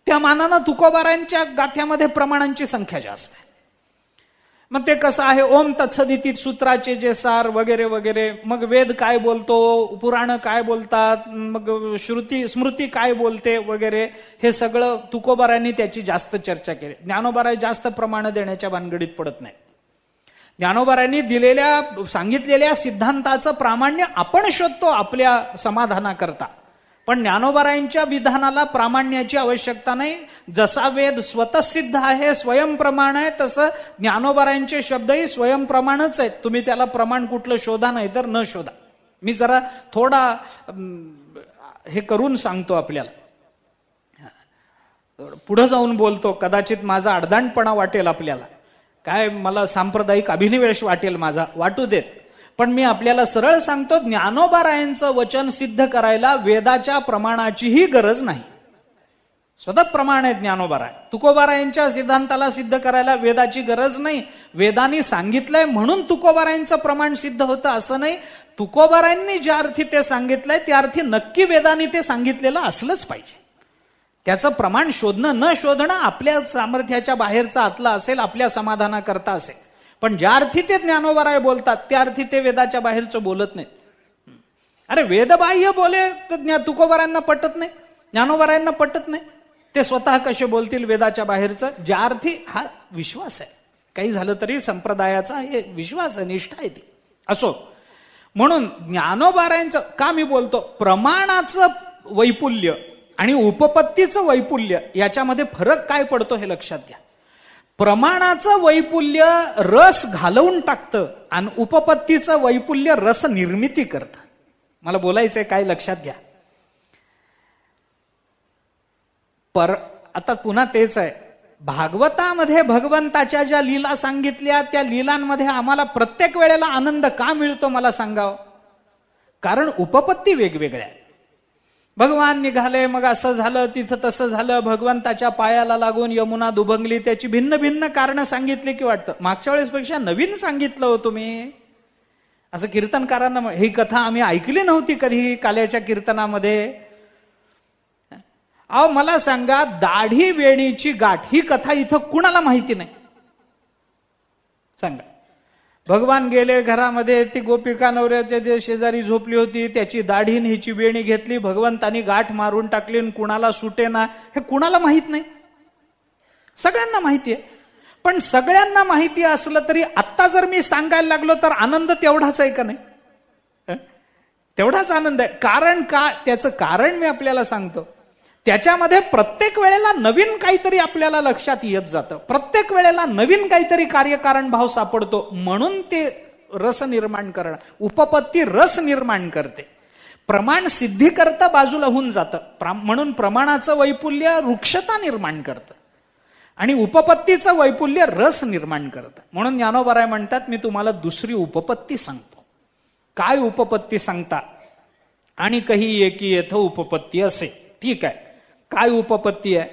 त्या मानानं तुकोबारायांच्या गाथ्यामध्ये प्रमाणांची संख्या जास्त आहे. मग ते कसं आहे, ओम तत्सदिती सूत्राचे जे सार वगैरे वगैरे, मग वेद काय बोलतो, पुराण काय बोलतात, मग श्रुती स्मृती काय बोलते वगैरे, हे सगळं तुकोबारायांनी त्याची जास्त चर्चा केली. ज्ञानोबाराय जास्त प्रमाण देण्याच्या भानगडीत पडत नाही. ज्ञानोबारायांनी दिलेल्या सांगितलेल्या सिद्धांताचं प्रामाण्य आपण शोधतो आपल्या समाधानाकरता, पण ज्ञानोबारायांच्या विधानाला प्रामाण्याची आवश्यकता नाही. जसा वेद स्वतःसिद्ध आहे, स्वयंप्रमाण आहे, तसं ज्ञानोबारायांचे शब्दही स्वयंप्रमाणच आहेत. तुम्ही त्याला प्रमाण कुठलं शोधा नाही तर न शोधा. मी जरा थोडा हे करून सांगतो आपल्याला, पुढे जाऊन बोलतो, कदाचित माझा अडदाणपणा वाटेल आपल्याला, काय मला सांप्रदायिक अभिनिवेश वाटेल माझा, वाटू देत. पण मी आपल्याला सरळ सांगतो, ज्ञानोबारायांचं वचन सिद्ध करायला वेदाच्या प्रमाणाचीही गरज नाही. स्वतः प्रमाण आहे ज्ञानोबाराय. तुकोबारायांच्या सिद्धांताला सिद्ध करायला वेदाची गरज नाही. वेदांनी सांगितलंय म्हणून तुकोबारायांचं प्रमाण सिद्ध होतं असं नाही. तुकोबारायांनी ज्या अर्थी ते सांगितलंय त्या अर्थी नक्की वेदांनी ते सांगितलेलं असलंच पाहिजे. त्याचं प्रमाण शोधणं न शोधणं आपल्या सामर्थ्याच्या बाहेरचा आतला असेल, आपल्या समाधानाकरता असेल. पण ज्या अर्थी ते ज्ञानोबाराय बोलतात त्या अर्थी ते वेदाच्या बाहेरचं बोलत नाही. अरे वेदबाह्य बोले तर तुकोबारायांना पटत नाही, ज्ञानोबारायांना पटत नाही. ते स्वतः कसे बोलतील वेदाच्या बाहेरचं? ज्या अर्थी हा विश्वास आहे, काही झालं तरी संप्रदायाचा हे विश्वास आहे, निष्ठा आहे ती. असो, म्हणून ज्ञानोबारायांचं का मी बोलतो, प्रमाणाचं वैपुल्य आणि उपपत्तीचं वैपुल्य याच्यामध्ये फरक काय पडतो हे लक्षात घ्या. प्रमाणाचं वैपुल्य रस घालवून टाकतं आणि उपपत्तीचं वैपुल्य रस निर्मिती करतं. मला बोलायचंय काय लक्षात घ्या. आता पुन्हा तेच आहे, भागवतामध्ये भगवंताच्या ज्या लीला सांगितल्या त्या लीलांमध्ये आम्हाला प्रत्येक वेळेला आनंद का मिळतो मला सांगावं. कारण उपपत्ती वेगवेगळ्या आहेत. भगवान निघाले, मग असं झालं, तिथं तसं झालं, भगवंताच्या पायाला लागून यमुना दुभंगली, त्याची भिन्न भिन्न कारणं सांगितली की वाटतं मागच्या वेळेसपेक्षा नवीन सांगितलं हो तुम्ही. असं कीर्तनकारांना ही कथा आम्ही ऐकली नव्हती कधी काल्याच्या कीर्तनामध्ये. अहो मला सांगा, दाढी वेणीची गाठ ही कथा इथं कुणाला माहिती नाही सांगा. भगवान गेले घरामध्ये, ती गोपिका नवऱ्याच्या जे शेजारी झोपली होती त्याची दाढी हिची वेणी घेतली, भगवंतानी गाठ मारून टाकली आणि कुणाला सुटे ना, हे कुणाला माहित नाही. सगळ्यांना माहिती आहे. पण सगळ्यांना माहिती असलं तरी आत्ता जर मी सांगायला लागलो तर आनंद तेवढाच आहे का नाही? तेवढाच आनंद आहे. कारण का, त्याचं कारण मी आपल्याला सांगतो. त्याच्यामध्ये प्रत्येक वेळेला नवीन काहीतरी आपल्याला लक्षात येत जातं, प्रत्येक वेळेला नवीन काहीतरी कार्यकारण भाव सापडतो, म्हणून ते रस निर्माण करणं. उपपत्ती रस निर्माण करते, प्रमाण सिद्धी करता बाजूला होऊन जातं. म्हणून प्रमाणाचं वैपुल्य वृक्षता निर्माण करतं आणि उपपत्तीचं वैपुल्य रस निर्माण करतं. म्हणून ज्ञानोबराय म्हणतात, मी तुम्हाला दुसरी उपपत्ती सांगतो. काय उपपत्ती सांगता? आणि काही एकी येथ उपपत्ती असे. ठीक आहे, काय उपपत्ती आहे?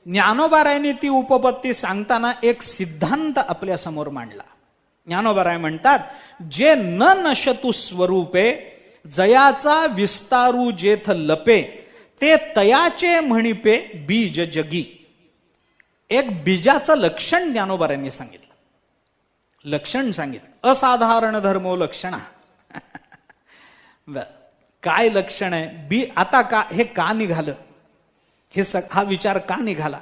ज्ञानोबारायांनी ती उपपत्ती सांगताना एक सिद्धांत आपल्या समोर मांडला. ज्ञानोबाराय म्हणतात, जे न नशतु स्वरूपे जयाचा विस्तारू जेथ लपे ते तयाचे म्हणिपे बीज जगी. एक बीजाचं लक्षण ज्ञानोबारायांनी सांगितलं. लक्षण सांगितलं, असाधारण धर्मो लक्षणा. काय लक्षण आहे? बी आता का हे का निघालं? हा विचार का निघाला?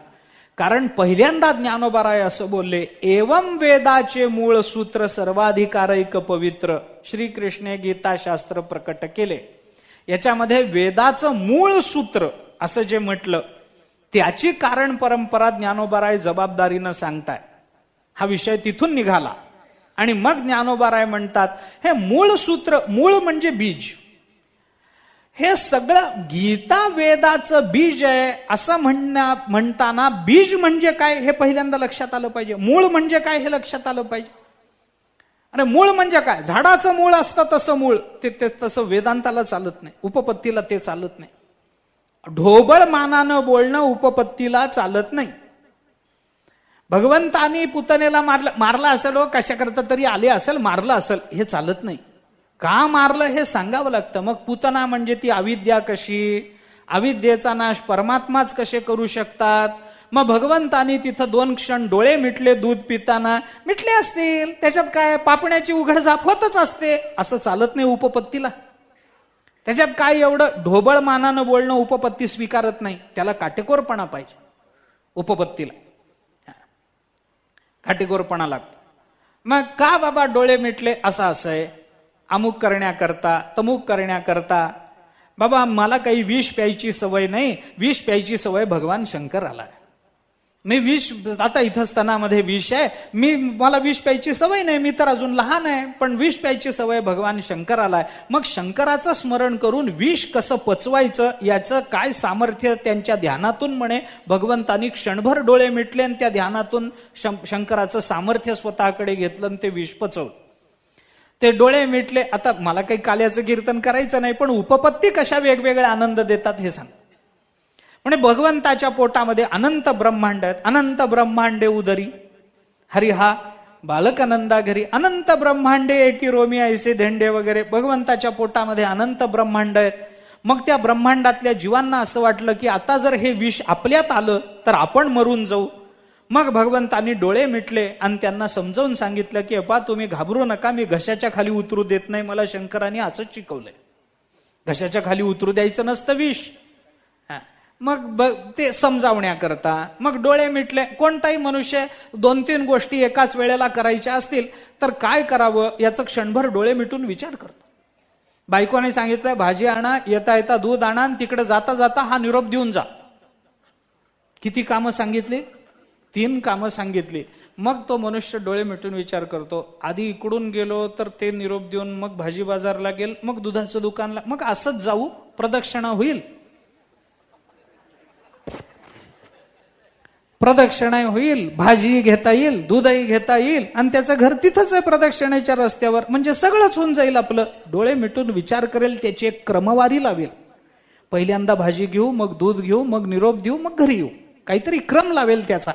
कारण पहिल्यांदा ज्ञानोबाराय असं बोलले, एवं वेदाचे मूळ सूत्र सर्वाधिकारैक पवित्र. श्रीकृष्णे गीताशास्त्र प्रकट केले. याच्यामध्ये वेदाचं मूळ सूत्र असं जे म्हटलं त्याची कारण परंपरा ज्ञानोबाराय जबाबदारीनं सांगताय. हा विषय तिथून निघाला आणि मग ज्ञानोबाराय म्हणतात, हे मूळ सूत्र, मूळ म्हणजे बीज, हे सगळं गीता वेदाचं बीज आहे असं म्हणताना बीज म्हणजे काय हे पहिल्यांदा लक्षात आलं पाहिजे. मूळ म्हणजे काय हे लक्षात आलं पाहिजे. अरे मूळ म्हणजे काय? झाडाचं मूळ असतं तसं मूळ, ते तसं वेदांताला चालत नाही, उपपत्तीला ते चालत नाही. ढोबळ मानानं बोलणं उपपत्तीला चालत नाही. भगवंतानी पुतनेला मारला असेल, कशा करता तरी आले असेल, मारलं असेल, हे चालत नाही. का मारलं हे सांगावं लागतं. मग पुतना म्हणजे ती अविद्या कशी, अविद्येचा नाश परमात्माच कसे करू शकतात. मग भगवंतानी तिथं 2 क्षण डोळे मिटले दूध पिताना, मिटले असतील, त्याच्यात काय, पापण्याची उघडझाप होतच असते, असं चालत नाही उपपत्तीला. त्याच्यात काय एवढं ढोबळ मानानं बोलणं उपपत्ती स्वीकारत नाही. त्याला काटेकोरपणा पाहिजे उपपत्तीला, काटेकोरपणा लागतो. मग का बाबा डोळे मिटले? असं आहे, अमुक करण्याकरता तमुक करण्याकरता. बाबा मला काही विष प्यायची सवय नाही, विष प्यायची सवय भगवान शंकराला. मी विष, आता इथं स्तनामध्ये विष आहे, मला विष प्यायची सवय नाही, मी तर अजून लहान आहे, पण विष प्यायची सवय भगवान शंकराला आहे. मग शंकराचं स्मरण करून विष कसं पचवायचं याचं काय सामर्थ्य त्यांच्या ध्यानातून म्हणे भगवंतानी क्षणभर डोळे मिटले आणि त्या ध्यानातून शंकराचं सामर्थ्य स्वतःकडे घेतलं आणि ते विष पचवलं. ते डोळे मिटले. आता मला काही काल्याचं कीर्तन करायचं नाही, पण उपपत्ती कशा वेगवेगळ्या आनंद देतात हे सांग. म्हणजे भगवंताच्या पोटामध्ये अनंत ब्रह्मांड आहेत, अनंत ब्रह्मांडे उदरी हरिहा बालकनंदा घरी, अनंत ब्रह्मांडे एकी रोमी ऐसे धेंडे वगैरे. भगवंताच्या पोटामध्ये अनंत ब्रह्मांड आहेत. मग त्या ब्रह्मांडातल्या जीवांना असं वाटलं की आता जर हे विष आपल्यात आलं तर आपण मरून जाऊ. मग भगवंतांनी डोळे मिटले आणि त्यांना समजावून सांगितलं की अप्पा तुम्ही घाबरू नका, मी घशाच्या खाली उतरू देत नाही. मला शंकरांनी असंच शिकवलंय, घशाच्या खाली उतरू द्यायचं नसतं विष. मग ते समजावण्याकरता मग डोळे मिटले. कोणताही मनुष्य 2-3 गोष्टी एकाच वेळेला करायच्या असतील तर काय करावं याचं क्षणभर डोळे मिटून विचार करतो. बायकोने सांगितलं भाजी आणा, येता येता दूध आणा, आणि तिकडे जाता जाता हा निरोप देऊन जा. किती कामं सांगितली? 3 कामं सांगितली. मग तो मनुष्य डोळे मिटून विचार करतो, आधी इकडून गेलो तर ते निरोप देऊन मग भाजी बाजारला गेल, मग दुधाचं दुकानला, मग असंच जाऊ, प्रदक्षिणा होईल. प्रदक्षिणा होईल, भाजी घेता येईल, दूधही घेता येईल, आणि त्याचं घर तिथंच आहे प्रदक्षिणेच्या रस्त्यावर. म्हणजे सगळंच होऊन जाईल आपलं. डोळे मिटून विचार करेल, त्याची एक क्रमवारी लावेल. पहिल्यांदा भाजी घेऊ, मग दूध घेऊ, मग निरोप देऊ, मग घरी येऊ. काहीतरी क्रम लावेल त्याचा.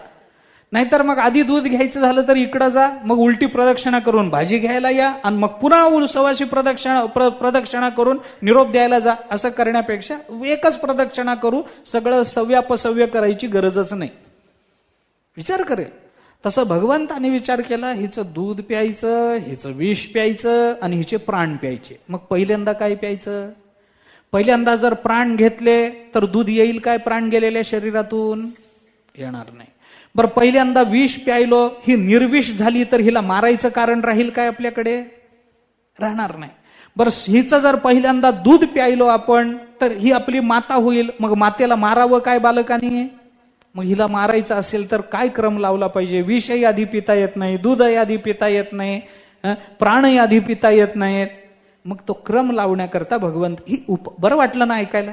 नाहीतर मग आधी दूध घ्यायचं झालं तर इकडं जा, मग उलटी प्रदक्षिणा करून भाजी घ्यायला या, आणि मग पुन्हा सवाशी प्रदक्षिणा करून निरोप द्यायला जा. असं करण्यापेक्षा एकच प्रदक्षिणा करू, सगळं सव्यापसव्य करायची गरजच नाही. विचार करेल. तसं भगवंताने विचार केला, हिचं दूध प्यायचं, हिचं विष प्यायचं, आणि हिचे प्राण प्यायचे. मग पहिल्यांदा काय प्यायचं? पहिल्यांदा जर प्राण घेतले तर दूध येईल काय प्राण गेलेल्या शरीरातून? येणार नाही. बरं, पहिल्यांदा विष प्यायलो, ही निर्विष झाली तर हिला मारायचं कारण राहील काय आपल्याकडे? राहणार नाही. बरं, हिचं जर पहिल्यांदा दूध प्यायलो आपण तर ही आपली माता होईल, मग मातेला मारावं काय बालकाने? मग हिला मारायचं असेल तर काय क्रम लावला पाहिजे? विषही आधी पिता येत नाही, दूधही आधी पिता येत नाही, प्राणही आधी पिता येत नाहीत. मग तो क्रम लावण्याकरता भगवंत ही बरं वाटलं ना ऐकायला?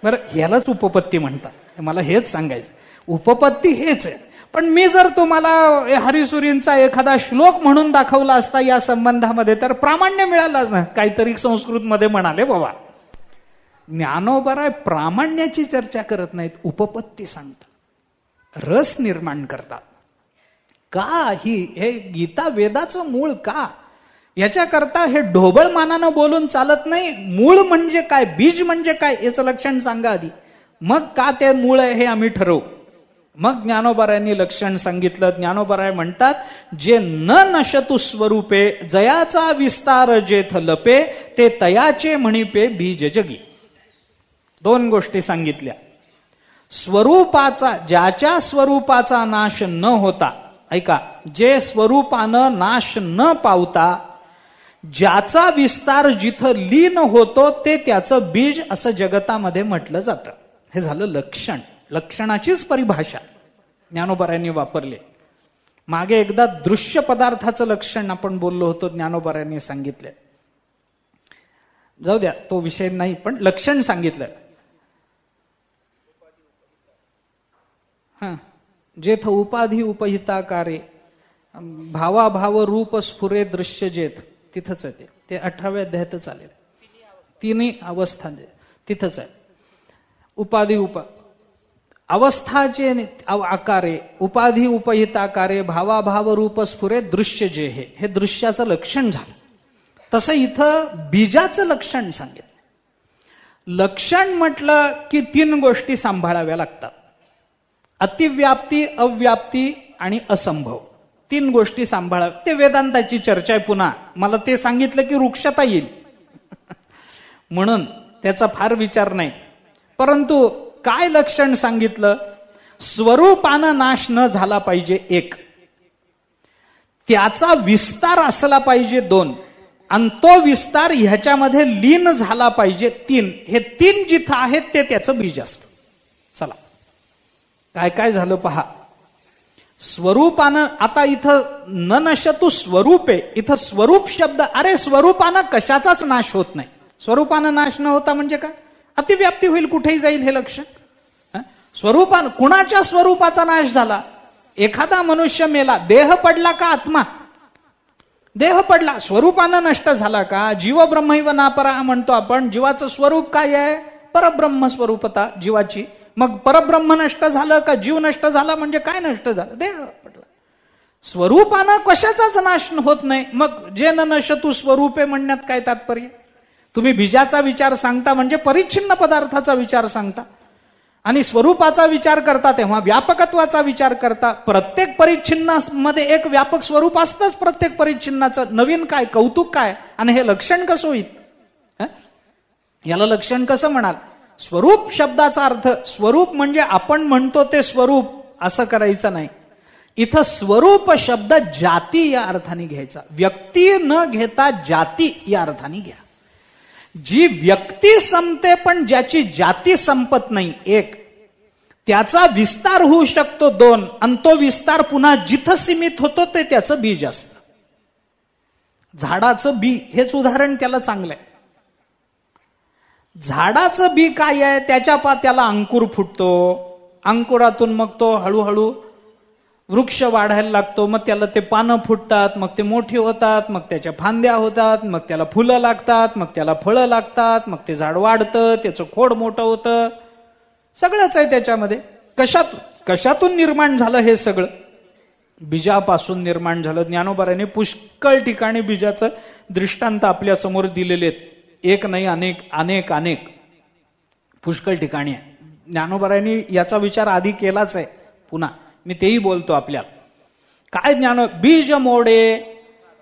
बरं, ह्यालाच उपपत्ती म्हणतात. मला हेच सांगायचं, उपपत्ती हेच आहे. पण मी जर तुम्हाला हरिसूरींचा एखादा श्लोक म्हणून दाखवला असता या संबंधामध्ये तर प्रामाण्य मिळालाच ना. काहीतरी संस्कृत मध्ये म्हणाले बाबा, ज्ञानोबराय प्रामाण्याची चर्चा करत नाहीत, उपपत्ती सांगतात, रस निर्माण करतात. का हे गीता वेदाचं मूळ का? याच्याकरता हे ढोबळमानानं बोलून चालत नाही. मूळ म्हणजे काय, बीज म्हणजे काय याचं लक्षण सांगा आधी, मग का ते मूळ आहे हे आम्ही ठरवू. मग ज्ञानोबारायांनी लक्षण सांगितलं. ज्ञानोबाराय म्हणतात, जे न नशतु स्वरूपे जयाचा विस्तार जेथ लपे ते तयाचे म्हणिपे बीज जगी. 2 गोष्टी सांगितल्या. स्वरूपाचा, ज्याच्या स्वरूपाचा नाश न होता, ऐका, जे स्वरूपानं नाश न पावता ज्याचा विस्तार जिथं लीन होतो ते त्याचं बीज असं जगतामध्ये म्हटलं जातं. हे झालं लक्षण. लक्षणाचीच परिभाषा ज्ञानोबारायांनी वापरली. मागे एकदा दृश्य पदार्थाचं लक्षण आपण बोललो होतो, ज्ञानोबारायांनी सांगितलं. जाऊ द्या, तो विषय नाही, पण लक्षण सांगितलं. जेथ उपाधी उपहिताकारे भावाभाव रूप स्फुरे दृश्य जेथ, तिथंच आहे ते 18व्या अध्यायात चालेल. 3 अवस्था तिथंच आहे. उपाधी अवस्थाचे आकारे, उपाधी उपहिताकारे भावाभाव रूप स्फुरे दृश्य जे हे दृश्याचं लक्षण झालं. तसं इथं बीजाचं लक्षण सांगितलं. लक्षण म्हटलं की 3 गोष्टी सांभाळाव्या लागतात. अतिव्याप्ती, अव्याप्ती आणि असंभव. 3 गोष्टी सांभाळाव्या. ते वेदांताची चर्चा आहे. पुन्हा मला ते सांगितलं की वृक्षता येईल म्हणून त्याचा फार विचार नाही. परंतु काय लक्षण सांगितलं? स्वरूपानं नाश न झाला पाहिजे 1, त्याचा विस्तार असला पाहिजे 2, आणि तो विस्तार ह्याच्यामध्ये लीन झाला पाहिजे 3. हे 3 जिथं आहेत ते त्याचं बीज असतं. चला, काय काय झालं पहा. स्वरूपानं, आता इथं न नशतु स्वरूपे, इथं स्वरूप शब्द, अरे स्वरूपानं कशाचाच नाश होत नाही. स्वरूपानं नाश न होता म्हणजे काय? अतिव्याप्ती होईल, कुठेही जाईल हे लक्षण. स्वरूपानं, कुणाच्या स्वरूपाचा नाश झाला? एखादा मनुष्य मेला, देह पडला का आत्मा? देह पडला, स्वरूपानं नष्ट झाला का? जीव ब्रह्मैव नापरा म्हणतो आपण. जीवाचं स्वरूप काय आहे? परब्रह्म स्वरूपता जीवाची. मग परब्रह्म नष्ट झालं का जीव नष्ट झाला म्हणजे काय नष्ट झालं? देह पडला. स्वरूपानं कशाचाच नाश होत नाही. मग जे न नशतु स्वरूपे म्हणण्यात काय तात्पर्य? तुम्ही बीजाचा विचार सांगता म्हणजे परिच्छिन्न पदार्थाचा विचार सांगता, आणि स्वरूपाचा विचार करता तेव्हा व्यापकत्वाचा विचार करता. प्रत्येक परिच्छिन्नामध्ये एक व्यापक स्वरूप असतंच. प्रत्येक परिच्छिन्नाचं नवीन काय, कौतुक काय, आणि हे लक्षण कसं होईल? याला लक्षण कसं म्हणाल? स्वरूप शब्दाचा अर्थ, स्वरूप म्हणजे आपण म्हणतो ते स्वरूप असं करायचं नाही. इथं स्वरूप शब्द जाती या अर्थाने घ्यायचा. व्यक्ती न घेता जाती या अर्थाने घ्या. जी व्यक्ती संपते पण ज्याची जाती संपत नाही, एक. त्याचा विस्तार होऊ शकतो, दोन. आणि तो विस्तार पुन्हा जिथं सीमित होतो ते त्याचं बीज असतं. झाडाचं बी हेच उदाहरण त्याला चांगलं आहे. झाडाचं बी काय आहे, त्याच्या पात्याला अंकुर फुटतो, अंकुरातून मग तो हळूहळू वृक्ष वाढायला लागतो, मग त्याला ते पानं फुटतात, मग ते मोठी होतात, मग त्याच्या फांद्या होतात, मग त्याला फुलं लागतात, मग त्याला फळं लागतात, मग ते झाड वाढतं, त्याचं खोड मोठं होतं. सगळंच आहे त्याच्यामध्ये. कशातून निर्माण झालं हे सगळं? बीजापासून निर्माण झालं. ज्ञानोबाराने पुष्कळ ठिकाणी बीजाचं दृष्टांत आपल्या समोर दिलेले आहेत. एक नाही, अनेक पुष्कळ ठिकाणी आहे. ज्ञानोबारांनी याचा विचार आधी केलाच आहे, पुन्हा मी तेही बोलतो आपल्याला. काय बीज मोडे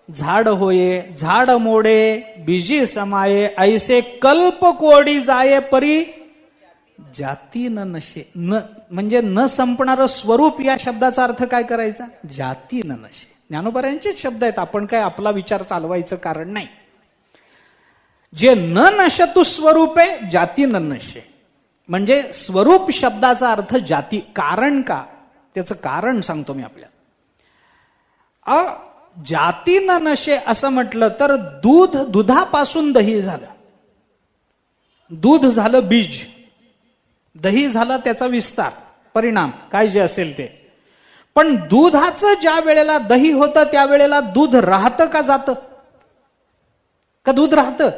झाड होये, झाड मोडे बीजी समाये, ऐसे कल्प कोडी जाये परी जाती न नशे. न म्हणजे न संपणारं स्वरूप, या शब्दाचा अर्थ काय करायचा? जाती न नशे. ज्ञानोबारांचेच शब्द आहेत, आपण काय आपला विचार चालवायचं कारण नाही. जे न नशतु स्वरूप आहे, जाती न नशे. म्हणजे स्वरूप शब्दाचा अर्थ जाती. कारण का? त्याचं कारण सांगतो मी आपल्याला. जाती न नशे असं म्हटलं तर दुधापासून दही झालं. दूध झालं बीज, दही झालं त्याचा विस्तार, परिणाम काय जे असेल ते. पण दुधाचं ज्या वेळेला दही होतं त्यावेळेला दूध राहतं का जातं? का दूध राहतं?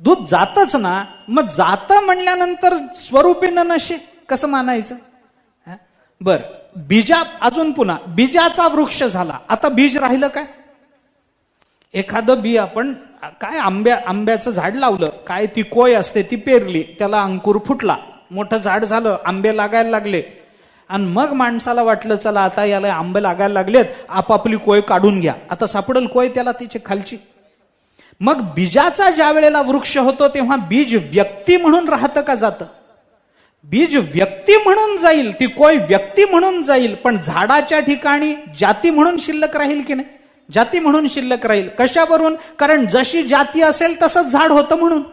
दूध जातच ना. मग जातं म्हणल्यानंतर स्वरूपी न नशे कसं मानायचं? बर, अजून पुन्हा बीजाचा वृक्ष झाला. आता बीज राहिलं काय? एखादं बी आपण काय आंब्याचं झाड लावलं, काय ती कोय असते ती पेरली, त्याला अंकुर फुटला, मोठं झाड झालं, आंबे लागायला लागले. आणि मग माणसाला वाटलं चला आता याला आंबे लागायला लागलेत, आपापली कोय काढून घ्या. आता सापडेल कोय त्याला तिची खालची. मग बीजाचा ज्या वेळेला वृक्ष होतो तेव्हा बीज व्यक्ती म्हणून राहतं का जातं? बीज व्यक्ती म्हणून जाईल, ती कोय व्यक्ती म्हणून जाईल, पण झाडाच्या ठिकाणी जाती म्हणून शिल्लक राहील की नाही? जाती म्हणून शिल्लक राहील. कशावरून? कारण जशी जाती असेल तसंच झाड होतं म्हणून.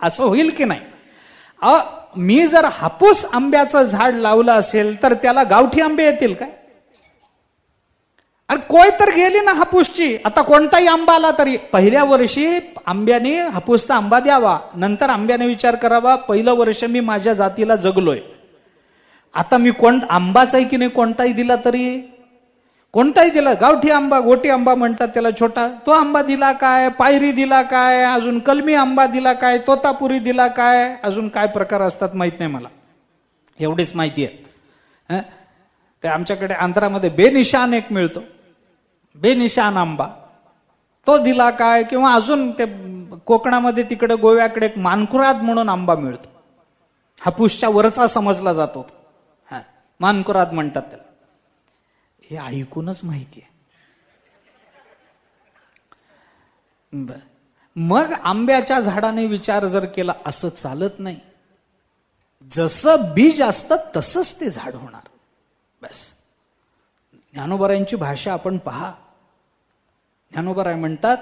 असं होईल की नाही? मी जर हापूस आंब्याचं झाड लावलं असेल तर त्याला गावठी आंबे येतील काय? अरे कोय तर गेली ना हापूसची. आता कोणताही आंबा आला तरी पहिल्या वर्षी आंब्याने हापूसचा आंबा द्यावा, नंतर आंब्याने विचार करावा पहिलं वर्ष मी माझ्या जातीला जगलोय, आता मी आंबाच आहे की नाही, कोणताही दिला तरी, कोणताही दिला, गावठी आंबा, गोटी आंबा म्हणतात त्याला, छोटा, तो आंबा दिला काय, पायरी दिला काय, अजून कलमी आंबा दिला काय, तोतापुरी दिला काय, अजून काय प्रकार असतात माहित नाही मला, एवढीच माहिती आहे. ते आमच्याकडे आंध्रामध्ये बेनिशान एक मिळतो, बेनिशान आंबा, तो दिला काय, किंवा अजून ते कोकणामध्ये तिकडे गोव्याकडे एक मानकुराद म्हणून आंबा मिळतो, हापूसच्या वरचा समजला जातो, मानकुराद म्हणतात त्याला. हे ऐकूनच माहिती आहे. मग आंब्याच्या झाडाने विचार जर केला, असं चालत नाही, जसं बीज असतं तसंच ते झाड होणार. बस. ज्ञानोबारायांची भाषा आपण पहा. ज्ञानोबाराय म्हणतात,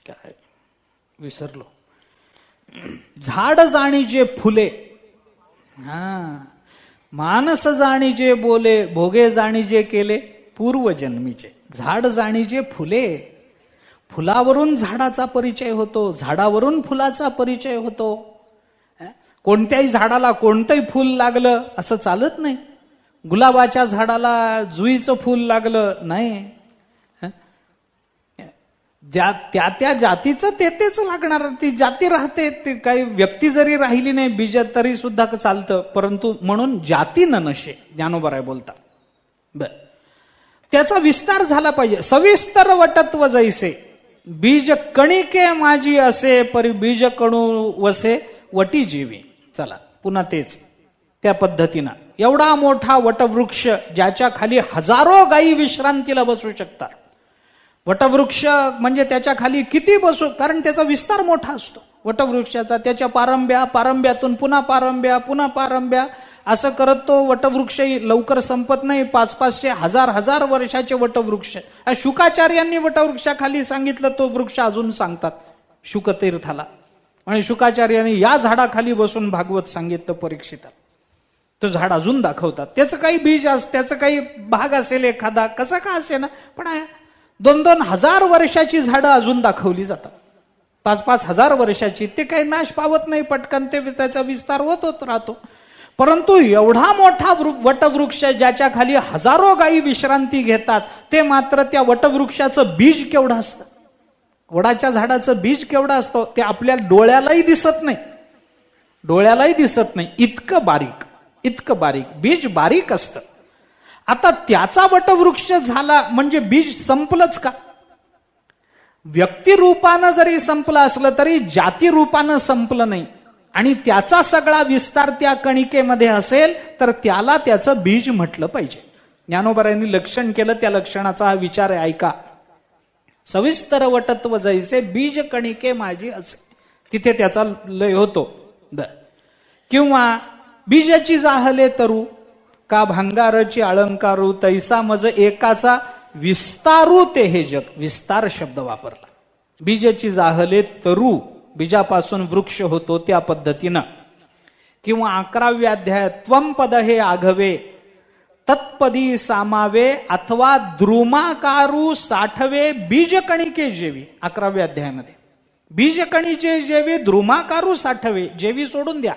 काय विसरलो, झाड जाणी जे फुले, मानस जाणी जे बोले, भोगे जाणी जे केले पूर्वजन्मीचे. झाड जाणी जे फुले, फुलावरून झाडाचा परिचय होतो, झाडावरून फुलाचा परिचय होतो. कोणत्याही झाडाला कोणतंही फूल लागलं असं चालत नाही. गुलाबाच्या झाडाला जुईचं फूल लागलं नाही, त्या जातीचं तेच लागणार, ती जाती राहते. ती काही व्यक्ती जरी राहिली नाही बीज तरी सुद्धा चालतं, परंतु म्हणून जाती न नशे, ज्ञानोबाराय बोलतात. बर, त्याचा विस्तार झाला पाहिजे. सविस्तर वटत्व जैसे बीज कणिके माझी असे, परी बीज कणू वसे वटी जीवी. चला पुन्हा तेच त्या पद्धतीनं एवढा मोठा वटवृक्ष ज्याच्या खाली हजारो गायी विश्रांतीला बसू शकतात. वटवृक्ष म्हणजे त्याच्या खाली किती बसू, कारण त्याचा विस्तार मोठा असतो वटवृक्षाचा. त्याच्या पारंब्या, पारंब्यातून पुन्हा पारंब्या, पुन्हा पारंब्या, असं करत तो वटवृक्ष लवकर संपत नाही. 500-500 हजार वर्षाचे वटवृक्ष. शुकाचार्यांनी वटवृक्षाखाली सांगितलं, तो वृक्ष अजून सांगतात शुकतीर्थाला. आणि शुकाचार्यांनी या झाडाखाली बसून भागवत सांगितलं परीक्षिताला. तो झाड अजून दाखवतात. त्याचं काही बीज त्याचं काही भाग असेल एखादा, कसा का असे ना, पण 2-2 हजार वर्षाची झाडं अजून दाखवली जातात. 5-5 हजार वर्षाची. ते काही नाश पावत नाही पटकन, ते त्याचा विस्तार होत राहतो. परंतु एवढा मोठा वटवृक्ष ज्याच्या खाली हजारो गायी विश्रांती घेतात, ते मात्र त्या वटवृक्षाचं बीज केवढं असतं, वडाच्या झाडाचं बीज केवढं असतं, ते आपल्या डोळ्यालाही दिसत नाही. डोळ्यालाही दिसत नाही. इतकं बारीक बीज बारीक असतं. आता त्याचा वटवृक्ष झाला म्हणजे बीज संपलंच का? व्यक्तिरूपानं जरी संपलं असलं तरी जातीरूपानं संपलं नाही. आणि त्याचा सगळा विस्तार त्या कणिकेमध्ये असेल तर त्याला त्याचं बीज म्हटलं पाहिजे. ज्ञानोबारायांनी लक्षण केलं, त्या लक्षणाचा हा विचार आहे, ऐका. सविस्तर वटत्व जैसे बीज कणिके माझी असे, तिथे त्याचा लय होतो. किंवा बीजाची जाहले तरू का भांगारची अलंकारू, तैसा मज एकाचा विस्तारू ते हे जग. विस्तार शब्द वापरला. बीजाची जाहले तरू, बीजापासून वृक्ष होतो त्या पद्धतीनं. किंवा 11व्या अध्यायात त्वम पद हे आघवे तत्पदी सामावे अथवा द्रुमाकारू साठवे बीजकणिके जेवी. 11व्या अध्यायामध्ये बीजकणिके जेवी द्रुमाकारू साठवे. जेवी सोडून द्या,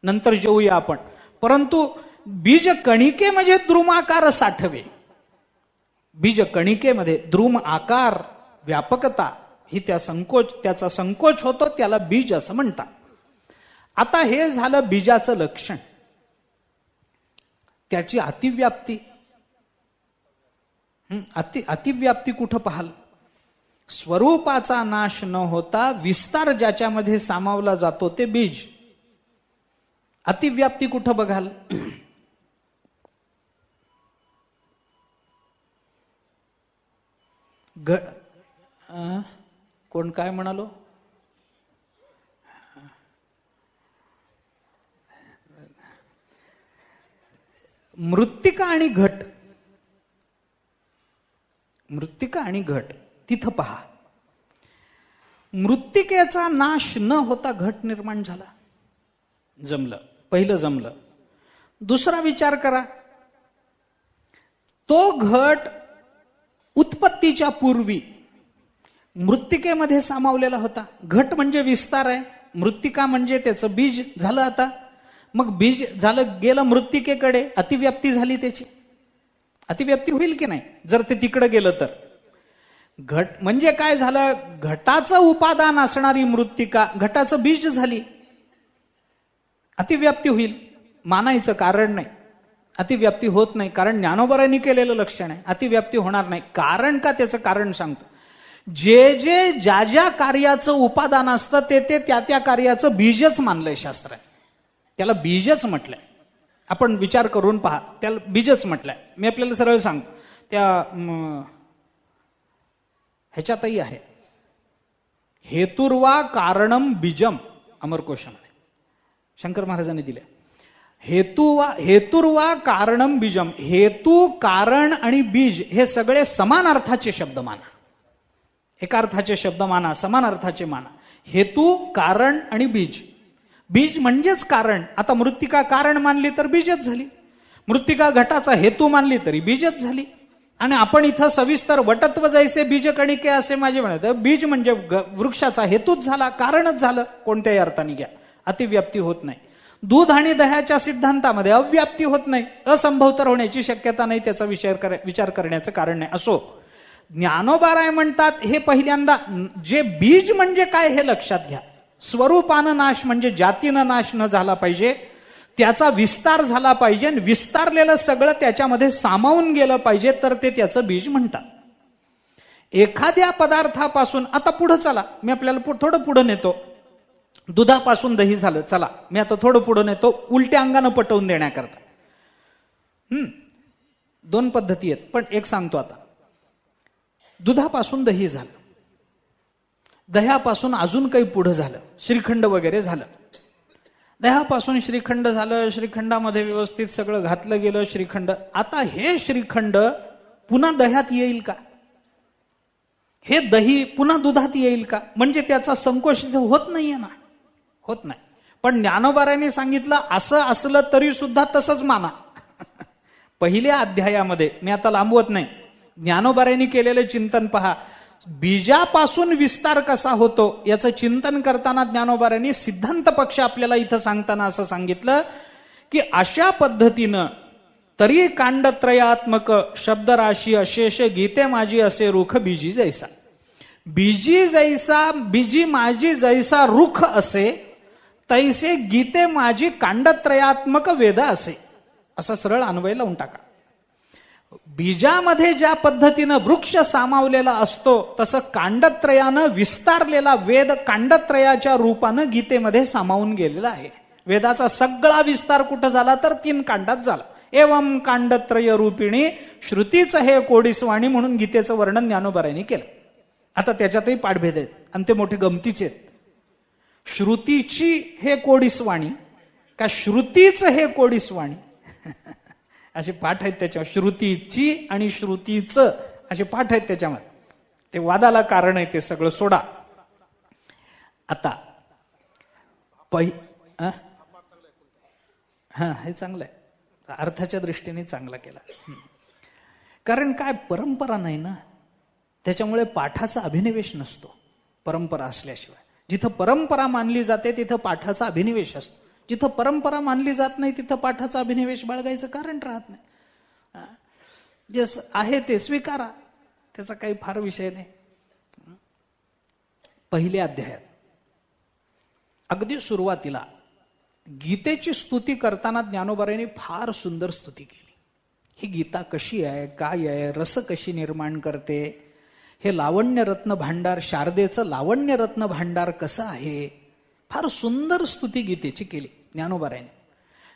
नंतर जेवूया आपण. परंतु बीजकणिके म्हणजे द्रुमाकार साठवे. बीजकणिकेमध्ये द्रुम आकार, व्यापकता ही त्याचा संकोच होतो, त्याला बीज असं म्हणतात. आता हे झालं बीजाचं लक्षण. त्याची अतिव्याप्ती. अतिव्याप्ती कुठं पाहाल? स्वरूपाचा नाश न होता विस्तार ज्याच्यामध्ये सामावला जातो ते बीज. अतिव्याप्ती कुठं बघाल? कोण काय म्हणालो? मृत्तिका आणि घट. मृत्तिका आणि घट तिथं पहा. मृत्तिकेचा नाश न होता घट निर्माण झाला. जमलं, पहिलं जमलं. दुसरा विचार करा. तो घट उत्पत्तीच्या पूर्वी मृत्तिकेमध्ये सामावलेला होता. घट म्हणजे विस्तार आहे, मृत्तिका म्हणजे त्याचं बीज झालं. आता मग बीज झालं, गेलं मृत्तिकेकडे, अतिव्याप्ती झाली त्याची. अतिव्याप्ती होईल की नाही जर ते तिकडे गेलं तर? घट म्हणजे काय झालं? घटाचं उपादान असणारी मृत्तिका घटाचं बीज झाली. अतिव्याप्ती होईल, मानायचं कारण नाही. अतिव्याप्ती होत नाही, कारण ज्ञानोबारांनी केलेलं लक्षण आहे. अतिव्याप्ती होणार नाही. कारण का? त्याचं कारण सांगतो. ज्या ज्या कार्याचं उपादान असतं ते त्या कार्याचं बीजच मानलंय शास्त्राने. त्याला बीजच म्हटलंय. आपण विचार करून पहा, त्याला बीजच म्हटलंय. मी आपल्याला सरळ सांगतो, त्या ह्याच्यातही आहे, हेतुर्वा कारणम बीजम अमरकोशामध्ये शंकर महाराजांनी दिले. हेतुर्वा कारणम बीजम. हेतू, कारण आणि बीज हे सगळे समान अर्थाचे शब्द माना. एका अर्थाचे शब्द माना, समान अर्थाचे माना. हेतू, कारण आणि बीज. बीज म्हणजेच कारण. आता मृत्तिका कारण मानली तर बीजच झाली. मृत्तिका घटाचा हेतू मानली तरी बीजच झाली. आणि आपण इथं सविस्तर वटत्व जैसे बीजकणिके असे माझे म्हणत. बीज म्हणजे वृक्षाचा हेतूच झाला, कारणच झालं. कोणत्याही अर्थाने घ्या, अतिव्याप्ती होत नाही. दूध आणि दह्याच्या सिद्धांतामध्ये अव्याप्ती होत नाही, असंभव तर होण्याची शक्यता नाही. त्याचा विचार करण्याचं कारण नाही. असो, ज्ञानोबाराय म्हणतात हे पहिल्यांदा जे बीज म्हणजे काय हे लक्षात घ्या. स्वरूपानं नाश म्हणजे जातीनं नाश न झाला पाहिजे, त्याचा विस्तार झाला पाहिजे. विस्तारलेलं सगळं त्याच्यामध्ये सामावून गेलं पाहिजे, तर ते त्याचं बीज म्हणतात. एखाद्या पदार्थापासून, आता पुढे चला, मी आपल्याला थोडं पुढे नेतो. दुधापासून दही झालं, चला मी आता थोडं पुढे नेतो उलट्या अंगानं पटवून देण्याकरता. 2 पद्धती आहेत, पण एक सांगतो आता. दुधापासून दही झालं, दह्यापासून अजून काही पुढे झालं, श्रीखंड वगैरे झालं. दह्यापासून श्रीखंड झालं, श्रीखंडामध्ये व्यवस्थित सगळं घातलं गेलं श्रीखंड. आता हे श्रीखंड पुन्हा दह्यात येईल का? हे दही पुन्हा दुधात येईल का? म्हणजे त्याचा संकोच होत नाहीये ना, होत नाही. पण ज्ञानोबारायांनी सांगितलं असं असलं तरी सुद्धा तसंच माना. पहिल्या अध्यायामध्ये, मी आता लांबवत नाही, ज्ञानोबारायांनी केलेलं चिंतन पहा. बीजापासून विस्तार कसा होतो याचं चिंतन करताना ज्ञानोबारायांनी सिद्धांत पक्ष आपल्याला इथं सांगताना असं सांगितलं की अशा पद्धतीनं तरी कांडत्रयात्मक शब्दराशी अशेष गीते माझी असे रुख बीजी जैसा. बीजी जैसा, बीजी माझी जैसा रुख असे तैसे गीते माझी कांडत्रयात्मक वेद असे. असं सरळ अन्वय लावून टाका. बीजामध्ये ज्या पद्धतीनं वृक्ष सामावलेला असतो तसं कांडत्रयानं विस्तारलेला वेद कांडत्रयाच्या रूपानं गीतेमध्ये सामावून गेलेला आहे. वेदाचा सगळा विस्तार कुठं झाला तर 3 कांडात झाला. एवं कांडत्रय रूपिणी श्रुतीचं हे कोडीसवाणी म्हणून गीतेचं वर्णन ज्ञानोबारायांनी केलं. आता त्याच्यातही पाठभेद आहेत आणि ते मोठे गमतीचे आहेत. श्रुतीची हे कोडीसवाणी का श्रुतीचं हे कोडीसवाणी असे पाठ आहेत त्याच्यावर. श्रुतीची आणि श्रुतीचं असे पाठ आहेत त्याच्यामध्ये. ते वादाला कारण आहे, ते सगळं सोडा. आता हे चांगलं आहे, अर्थाच्या दृष्टीने चांगला केला. कारण काय, परंपरा नाही ना, त्याच्यामुळे पाठाचा अभिनिवेश नसतो. परंपरा असल्याशिवाय, जिथं परंपरा मानली जाते तिथं पाठाचा अभिनिवेश असतो. जिथं परंपरा मानली जात नाही तिथं पाठाचा अभिनिवेश बाळगायचं कारण राहत नाही. जे आहे ते स्वीकारा, त्याचा काही फार विषय नाही. पहिल्या अध्यायात अगदी सुरुवातीला गीतेची स्तुती करताना ज्ञानोबारायांनी फार सुंदर स्तुती केली. ही गीता कशी आहे, काय आहे, रस कशी निर्माण करते, हे लावण्य रत्न भांडार, शारदेचं लावण्य रत्न भांडार कसं आहे, फार सुंदर स्तुती गीतेची केली ज्ञानोबारायांनी.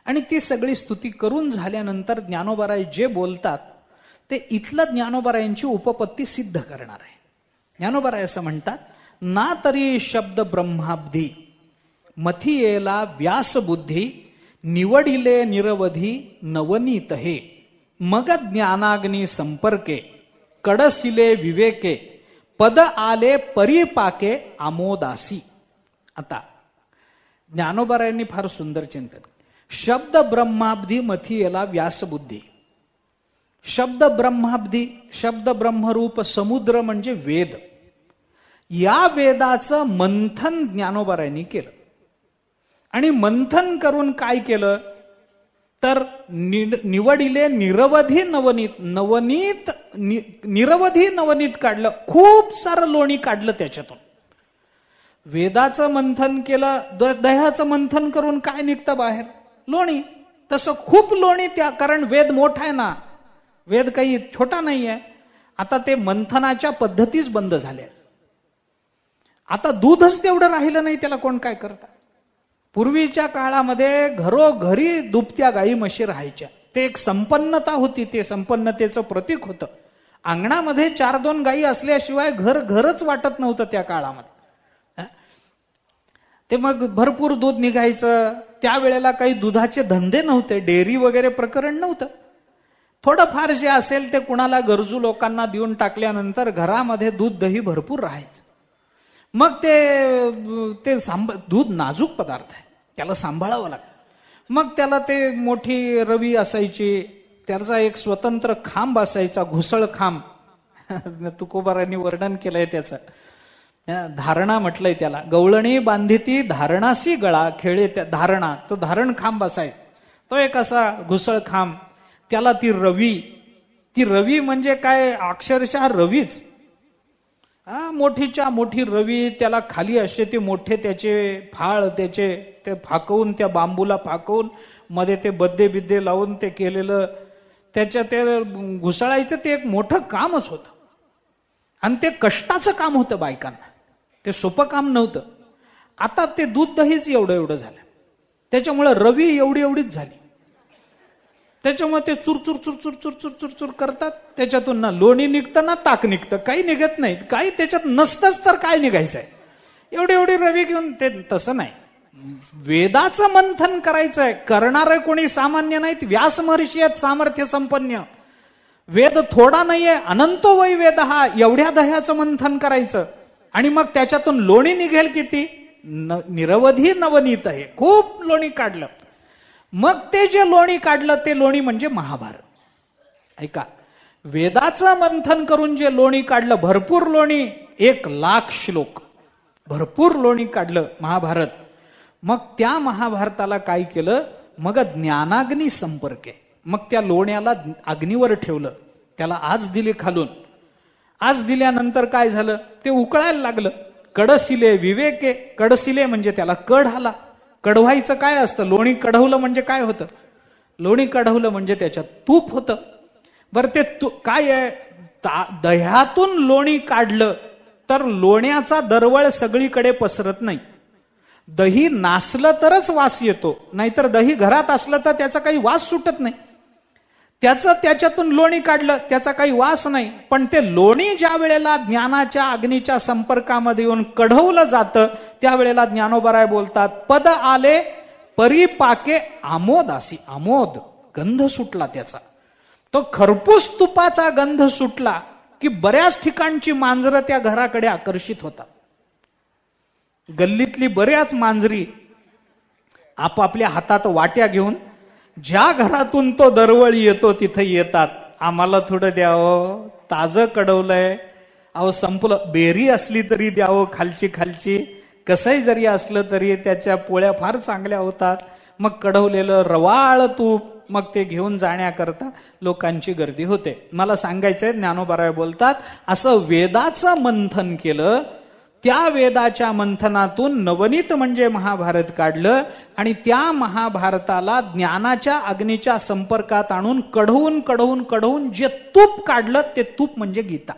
आणि ती सगळी स्तुती करून झाल्यानंतर ज्ञानोबाराय जे बोलतात ते इथलं ज्ञानोबारायांची उपपत्ती सिद्ध करणार आहे. ज्ञानोबाराय असं म्हणतात, ना तरी शब्द ब्रह्माब्धी मथियेला व्यास बुद्धी निवडिले निरवधी नवनीत हे मग ज्ञानाग्नी संपर्के कडसिले विवेके पद आले परिपाके आमोदासी. आता ज्ञानोबारायांनी फार सुंदर चिंतन. शब्द ब्रह्माब्धी मथियेला व्यासबुद्धी. शब्द ब्रह्माब्धी, शब्द ब्रह्मरूप समुद्र म्हणजे वेद. या वेदाचं मंथन ज्ञानोबारायांनी केलं. आणि मंथन करून काय केलं तर निवडिले निरवधी नवनीत निरवधी नवनीत काढलं. खूप सारं लोणी काढलं त्याच्यातून. वेदाचं मंथन केलं, दह्याचं मंथन करून काय निघतं बाहेर? लोणी. तसं खूप लोणी, त्या कारण वेद मोठा आहे ना, वेद काही छोटा नाही आहे. आता ते मंथनाच्या पद्धतीच बंद झाल्या. आता दूधच तेवढं राहिलं नाही, त्याला कोण काय करता? पूर्वीच्या काळामध्ये घरोघरी दुभत्या गाई म्हशी राहायच्या. ते एक संपन्नता होती, ते संपन्नतेचं प्रतीक होतं. अंगणामध्ये 4-2 गायी असल्याशिवाय घरच वाटत नव्हतं त्या काळामध्ये. ते मग भरपूर दूध निघायचं. त्यावेळेला काही दुधाचे धंदे नव्हते, डेअरी वगैरे प्रकरण नव्हतं. थोडंफार जे असेल ते कुणाला गरजू लोकांना देऊन टाकल्यानंतर घरामध्ये दूध दही भरपूर राहायचं. मग ते दूध नाजूक पदार्थ आहे, त्याला सांभाळावं लागतं. मग त्याला ते मोठी रवी असायची, त्याचा एक स्वतंत्र खांब असायचा, घुसळ खांब. तुकोबारांनी वर्णन केलंय त्याचं. धारणा म्हटलंय त्याला. गवळणी बांधिती धारणासी गळा खेळे, त्या धारणा, तो धारण खांब असायचा. तो एक असा घुसळ खांब. त्याला ती रवी म्हणजे काय, अक्षरशः रवीच. मोठीच्या मोठी रवी. त्याला खाली असे ते मोठे त्याचे फाळ, त्याचे ते फाकवून, त्या बांबूला फाकवून मध्ये ते बद्दे बिद्दे लावून ते केलेलं, त्याच्या ते घुसळायचं ते एक मोठं कामच होतं. आणि ते कष्टाचं काम होतं बायकांना, ते सोपं काम नव्हतं. आता ते दूध दहीच एवढं झालं. त्याच्यामुळे रवी एवढीच झाली. त्याच्यामुळे ते चुरचुर करतात. त्याच्यातून ना लोणी निघतं ना ताक निघतं, काही निघत नाही. काही त्याच्यात नसतंच तर काय निघायचंय? एवढी रवी घेऊन ते तसं नाही. वेदाचं मंथन करायचंय. करणारे कोणी सामान्य नाहीत. व्यास महर्षी आहेत सामर्थ्य संपन्न. वेद थोडा नाहीये, अनंतो वै वेद. हा एवढ्या दह्याचं मंथन करायचं आणि मग त्याच्यातून लोणी निघेल किती? निरवधी नवनीत आहे. खूप लोणी काढलं. मग ते जे लोणी काढलं ते लोणी म्हणजे महाभारत. ऐका, वेदाचं मंथन करून जे लोणी काढलं, भरपूर लोणी, 1,00,000 श्लोक, भरपूर लोणी काढलं महाभारत. मग त्या महाभारताला काय केलं? मग ज्ञानाग्नी संपर्क आहे. मग त्या लोण्याला अग्नीवर ठेवलं, त्याला आज दिली खालून. आज दिल्यानंतर काय झालं? ते उकळायला लागलं. कडसिले विवेके. कडसिले म्हणजे त्याला कढ आला. कढवायचं काय असतं? लोणी कढवलं म्हणजे काय होतं? लोणी कढवलं म्हणजे त्याच्यात तूप होतं. बरं, ते काय आहे? दह्यातून लोणी काढलं तर लोण्याचा दरवळ सगळीकडे पसरत नाही. दही नासलं तरच वास येतो, नाहीतर दही घरात असलं तर त्याचा काही वास सुटत नाही. त्याच्यातून लोणी काढलं, त्याचा काही वास नाही. पण ते लोणी ज्या वेळेला ज्ञानाच्या अग्नीच्या संपर्कामध्ये येऊन कढवलं जातं, त्यावेळेला ज्ञानोबराय बोलतात, पद आले परिपाके आमोदासी. आमोद, गंध सुटला त्याचा. तो खरपूस तुपाचा गंध सुटला की बऱ्याच ठिकाणची मांजरं त्या घराकडे आकर्षित होतात. गल्लीतली बऱ्याच मांजरी आपापल्या हातात वाट्या घेऊन ज्या घरातून तो दरवळ येतो तिथे येतात. आम्हाला थोडं द्यावं, ताजं कडवलंय, अहो संपलं. बेरी असली तरी द्यावं, खालची खालची, कसंही जरी असलं तरी त्याच्या पोळ्या फार चांगल्या होतात. मग कडवलेलं रवाळ तूप मग ते घेऊन जाण्याकरता लोकांची गर्दी होते. मला सांगायचंय, ज्ञानोबराय बोलतात, असं वेदाचं मंथन केलं. त्या वेदाच्या मंथनातून नवनीत म्हणजे महाभारत काढलं आणि त्या महाभारताला ज्ञानाच्या अग्नीच्या संपर्कात आणून कढवून कढवून कढवून जे तूप काढलं ते तूप म्हणजे गीता.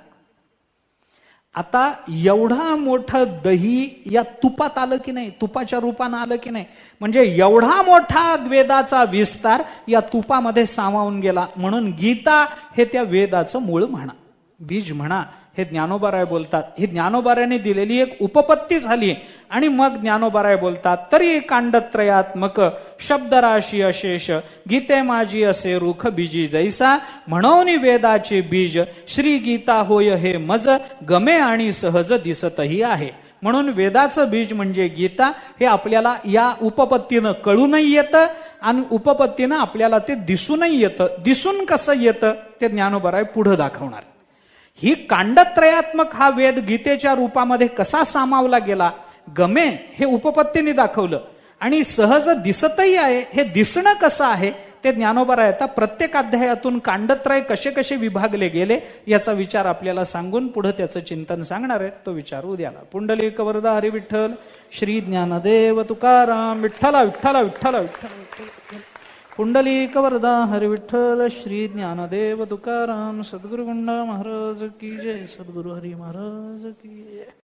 आता एवढा मोठं दही या तुपात आलं की नाही? तुपाच्या रूपानं आलं की नाही? म्हणजे एवढा मोठा वेदाचा विस्तार या तुपामध्ये सामावून गेला. म्हणून गीता हे त्या वेदाचं मूळ म्हणा, बीज म्हणा, हे ज्ञानोबराय बोलतात. ही ज्ञानोबरायाने दिलेली एक उपपत्ती झाली. आणि मग ज्ञानोबराय बोलतात, तरी कांडत्रयात्मक शब्दराशी अशेष गीते माझी असे रुख बीजी जैसा, म्हणून वेदाचे बीज श्री गीता होय हे मज, गमे आणि सहज दिसतही आहे. म्हणून वेदाचं बीज म्हणजे गीता हे आपल्याला या उपपत्तीनं कळूनही येतं आणि उपपत्तीनं आपल्याला ते दिसूनही येतं. दिसून कसं येतं ते ज्ञानोबराय पुढे दाखवणार. ही कांडत्रयात्मक हा वेद गीतेच्या रूपामध्ये कसा सामावला गेला, गमे हे उपपत्तीने दाखवलं. आणि सहज दिसतही आहे, हे दिसणं कसं आहे ते ज्ञानोबराय आता प्रत्येक अध्यायातून कांडत्रय कसे कसे विभागले गेले याचा विचार आपल्याला सांगून पुढे त्याचं चिंतन सांगणार आहे. तो विचार उद्याला. पुंडलिक वरदा हरी विठ्ठल. श्री ज्ञानदेव तुकाराम. विठ्ठला विठ्ठला विठ्ठला विठ्ठल. पुंडलिक वरदा हरी विठ्ठल. श्री ज्ञानदेव तुकाराम. सद्गुरु गुंडा महाराज की जय. सद्गुरु हरी महाराज की जय.